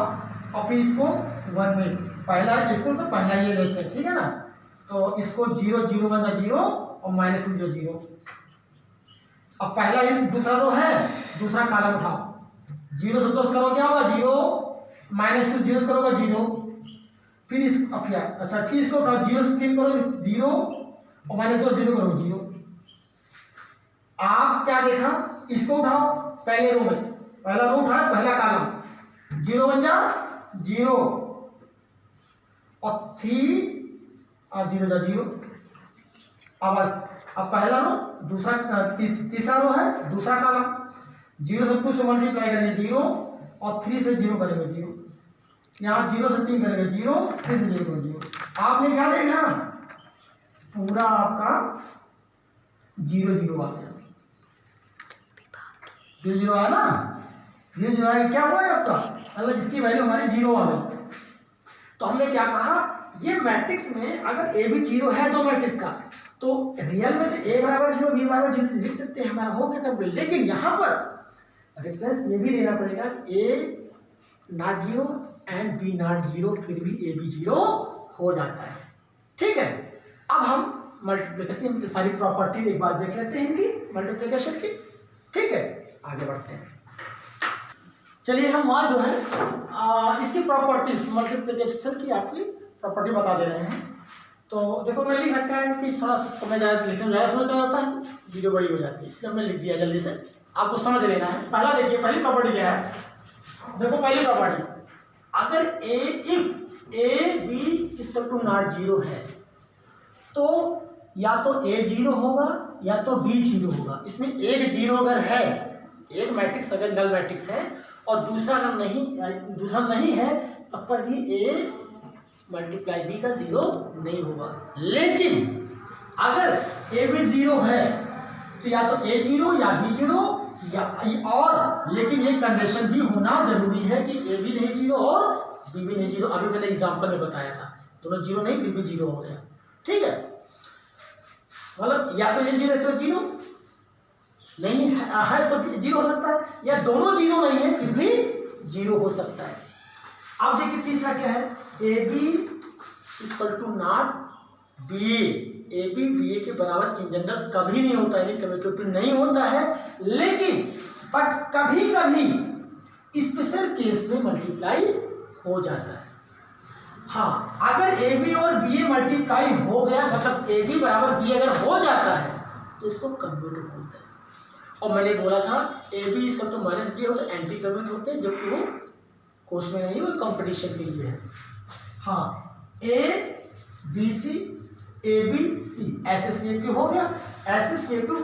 और फिर इसको 1 में पहला, इसको तो पहला ये लेते हैं, ठीक है ना। तो इसको 0 0 बना 0 और -2 जो 0। अब पहला ये दूसरा रो है, दूसरा कॉलम उठाओ, 0 से 2 करो क्या होगा 0, -2 0 करोगे 0, फिर इस क्या अच्छा फिर इसको उठाओ 0 से 3 करो 0 और -2 0 करो 0। आप क्या देखा, इसको उठाओ पहले रो में, पहला रो उठाओ पहला कॉलम, 0 बन जा 0 और 3 और 0 जा 0। अब पहला रो दूसरा तीसरा रो है दूसरा कॉलम, 0 से 2 से मल्टीप्लाई करेंगे 0 और 3 से 0 करेंगे 0, यहाँ 0 से 3 करेंगे 0, 3 से 0 करेंगे 0। आपने क्या देखा, पूरा आपका 0 0 आ गया, 0 0 आया ना, 0 0 आया, क्या हुआ है आपका, मतलब इसकी वैल्यू हमारी 0 आ गई। तो हमने क्या कहा, ये मैट्रिक्स में अगर ए भी 0 है दो मैट्रिक्स का, तो रियल में तो ए बराबर 0 बी बराबर 0 लिख सकते हैं, हमारा हो गया कंप्लीट। लेकिन यहाँ पर रेफरेंस ये भी देना पड़ेगा कि ए नॉट 0 एंड बी नॉट 0, फिर भी ए भी 0 हो जाता है, ठीक है। अब हम मल्टीप्लिकेशन की सारी प्रॉपर्टी एक बार देख लेते हैं इनकी मल्टीप्लिकेशन की, ठीक है। आगे बढ़ते हैं, चलिए हम वहाँ जो है इसकी प्रॉपर्टीज मल्टीप्लिकेशन की आपकी प्रॉपर्टी बता दे रहे हैं। तो देखो मैंने लिख रखा है कि थोड़ा सा समय ज़्यादा लिखने में ज़्यादा समय चला जाता है, वीडियो बड़ी हो जाती है, इसलिए हमने लिख दिया जल्दी से, आपको समझ लेना है। पहला देखिए, पहली प्रॉपर्टी क्या है, देखो पहली प्रॉपर्टी, अगर if A B equal to not 0 है तो या तो ए 0 होगा या तो बी 0 होगा। इसमें एक 0 अगर है, एक मैट्रिक्स अगर नल मैट्रिक्स है और दूसरा अगर नहीं है, तब पर भी ए मल्टीप्लाई बी का 0 नहीं होगा। लेकिन अगर ए भी 0 है तो या तो ए 0 या बी 0 या और, लेकिन एक कंडीशन भी होना जरूरी है कि ए भी नहीं 0 और बी भी नहीं 0। अभी मैंने एग्जांपल में बताया था, दोनों 0 नहीं फिर भी 0 हो गया, ठीक है। मतलब या तो ए 0 है तो 0 नहीं है तो 0 हो सकता है, या दोनों 0 नहीं है फिर भी 0 हो सकता है। अब देखिए तीसरा क्या है, A B equal to not B A, A B B A के बराबर इन जनरल कभी नहीं होता, यानी कम्यूटेटिव नहीं होता है, लेकिन बट कभी कभी स्पेशल केस में मल्टीप्लाई हो जाता है। हाँ, अगर ए बी और बी ए मल्टीप्लाई हो गया, मतलब ए बी बराबर बी अगर हो जाता है तो इसको कम्यूटेटिव बोलते हैं। और मैंने बोला था A B equal to minus B हो तो एंटी कम्यूट होते हैं, जबकि वो कोर्स में नहीं, वो कंपटीशन के लिए है। हाँ, A B C A B C associative हो गया। एसोसिएटिव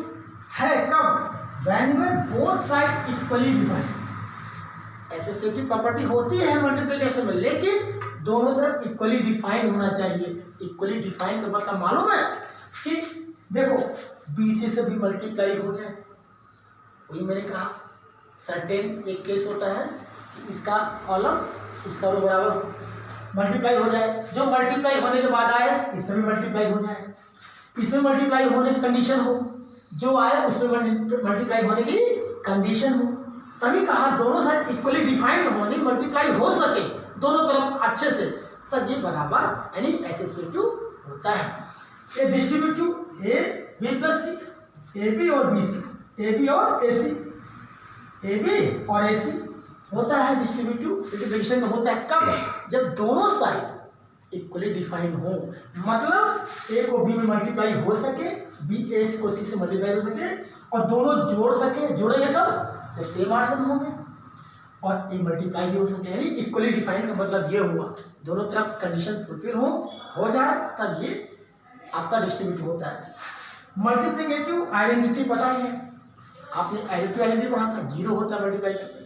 है कब, whenever both side equally defined. Associative property होती है मल्टीप्लिकेशन में, लेकिन दोनों तरफ इक्वली डिफाइंड होना चाहिए। इक्वली डिफाइंड का मतलब मालूम है कि देखो बी सी से भी मल्टीप्लाई हो जाए, वही मैंने कहा सर्टेन एक केस होता है कि इसका कॉलम इसका रो बराबर मल्टीप्लाई हो जाए, जो मल्टीप्लाई होने के बाद आए इससे भी मल्टीप्लाई हो जाए, इसमें मल्टीप्लाई होने की कंडीशन हो, जो आए उसमें मल्टीप्लाई होने की कंडीशन हो, तभी कहा दोनों साइड इक्वली डिफाइंड होने मल्टीप्लाई हो सके दोनों तरफ अच्छे से, तब ये बराबर यानी एसोसिएटिव होता है। ये distributive A B plus C, A B और बी सी, ए बी और ए सी, ए बी और ए सी होता है डिस्ट्रीब्यूटिव मल्टीप्लिकेशन में होता है कब, जब दोनों साइड इक्वली डिफाइंड हो, मतलब ए को बी में मल्टीप्लाई हो सके, बी ए को सी से मल्टीप्लाई हो सके और दोनों जोड़ सके। जोड़ेंगे कब, जब सेम आर्गन होंगे और ए मल्टीप्लाई भी हो सके, यानी इक्वली डिफाइंड का मतलब ये हुआ दोनों तरफ कंडीशन फुलफिल हो जाए, तब ये आपका डिस्ट्रीब्यूटिव होता है। मल्टीप्लिकेटिव आइडेंटिटी पता ही है, आपने एडिटिव आइडेंटिटी पढ़ा था, 0 होता है मल्टीप्लाई करते हैं।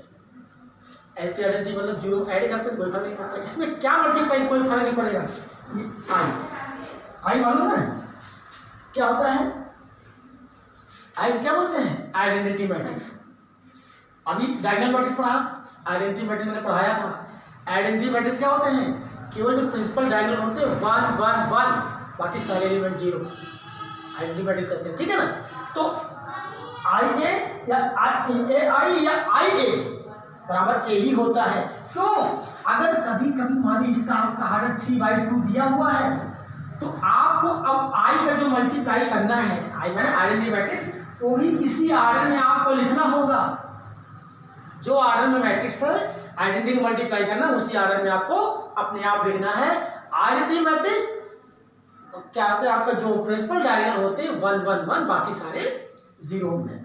एडिटिव आइडेंटिटी मतलब 0 ऐड करते हैं, कोई फर्क नहीं पड़ता। इसमें क्या मल्टीप्लाई, कोई फर्क नहीं पड़ेगा। ये आई मालूम है क्या होता है, आई क्या बोलते हैं, आइडेंटिटी मैट्रिक्स। अभी डायगोनल मैट्रिक्स पढ़ा, आइडेंटिटी मैट्रिक्स मैंने पढ़ाया था। आइडेंटिटी मैट्रिक्स क्या होते हैं, केवल जो प्रिंसिपल डायगोनल होते हैं 1 1 1, बाकी सारे एलिमेंट 0, आइडेंटिटी मैट्रिक्स करते हैं, ठीक है ना। तो आई ए या आई या आई ए बराबर ए ही होता है। क्यों? अगर कभी कभी मान ली इसका आपका ऑर्डर 3/2 दिया हुआ है तो आपको अब आई का जो मल्टीप्लाई करना है, आई मैंने आइडेंटिटी मैट्रिक्स, वही इसी ऑर्डर में आपको लिखना होगा। जो ऑर्डर में मैट्रिक्स है आइडेंटिटी को मल्टीप्लाई करना, उसी ऑर्डर में आपको अपने आप लिखना है। आइडेंटिटी मैट्रिक्स क्या होता है आपका, जो प्रिंसिपल डायगोनल होते हैं 1 1 1, बाकी सारे 0 में।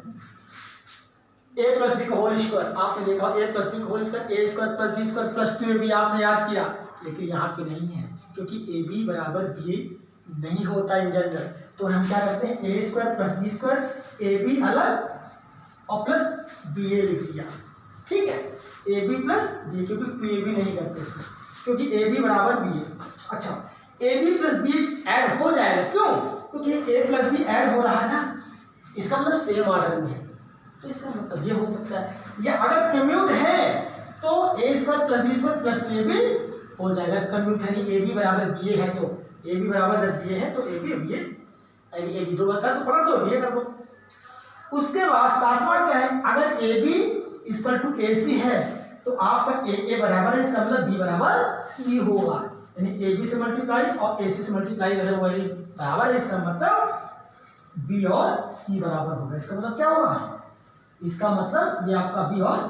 a प्लस बी का होल स्क्वायर आपने देखा, a प्लस बी का whole square, A square plus B square plus 2ab आपने याद किया, लेकिन यहाँ पे नहीं है क्योंकि ए बी बराबर बी नहीं होता इन जनरल। तो हम क्या करते हैं, A square plus B square, A B अलग और प्लस बी ए लिख दिया। ठीक है, ए बी प्लस बी, क्योंकि पी ए बी नहीं करते इसमें, क्योंकि ए बी बराबर बी ए। अच्छा, A B plus B add हो जाएगा, क्यों? क्योंकि ए प्लस बी ऐड हो रहा है ना, इसका मतलब सेम ऑर्डर में है, तो इसका मतलब ये हो सकता है। या अगर कम्यूट है तो A square plus B square plus A B हो जाएगा। कम्यूट है नहीं, ए बी बराबर बी ए है तो ए बी बराबर बी ए है तो ए बी ए बी दो बार कर दो, पलट दो, बी ए कर दो। उसके बाद सातवां क्या है, अगर ए बी इक्वल टू ए सी है तो आपका ए बराबर है, इसका मतलब बी बराबर सी होगा, यानी ए बी से मल्टीप्लाई और ए सी से मल्टीप्लाई अगर वही बराबर है, इसका मतलब बी और सी बराबर होगा। इसका मतलब क्या होगा, इसका मतलब ये आपका बी और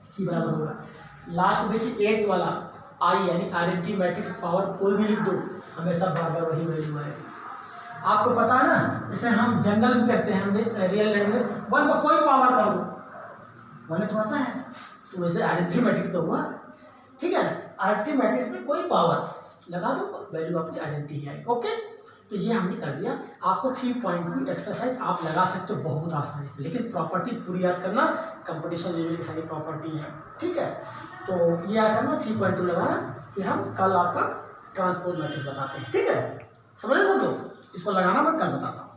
सी बराबर होगा। लास्ट देखिए 8th वाला आई यानी आइडेंटिटी मैट्रिक्स पावर कोई भी लिख दो, हमेशा बार वही वैल्यू है। आपको पता है ना, जैसे हम जनरल में करते हैं, हम रियल लाइन में 1 पर कोई पावर कर दो, 1 तो आता है, तो वैसे आइडेंटिटी मैट्रिक्स तो हुआ। ठीक है, आइडेंटिटी मैट्रिक्स में कोई पावर लगा दो, वैल्यू अपनी आइडेंटिटी है। ओके, तो ये हमने कर दिया। आपको 3.2 एक्सरसाइज आप लगा सकते हो बहुत आसानी से, लेकिन प्रॉपर्टी पूरी याद करना, कंपटीशन लेवल की सारी प्रॉपर्टी है। ठीक है, तो ये याद करना, 3.2 लगाना, फिर हम कल आपका ट्रांसपोज मैट्रिक्स बताते हैं। ठीक है, समझ रहे सब लोग, इसको लगाना मैं कल बताता हूँ।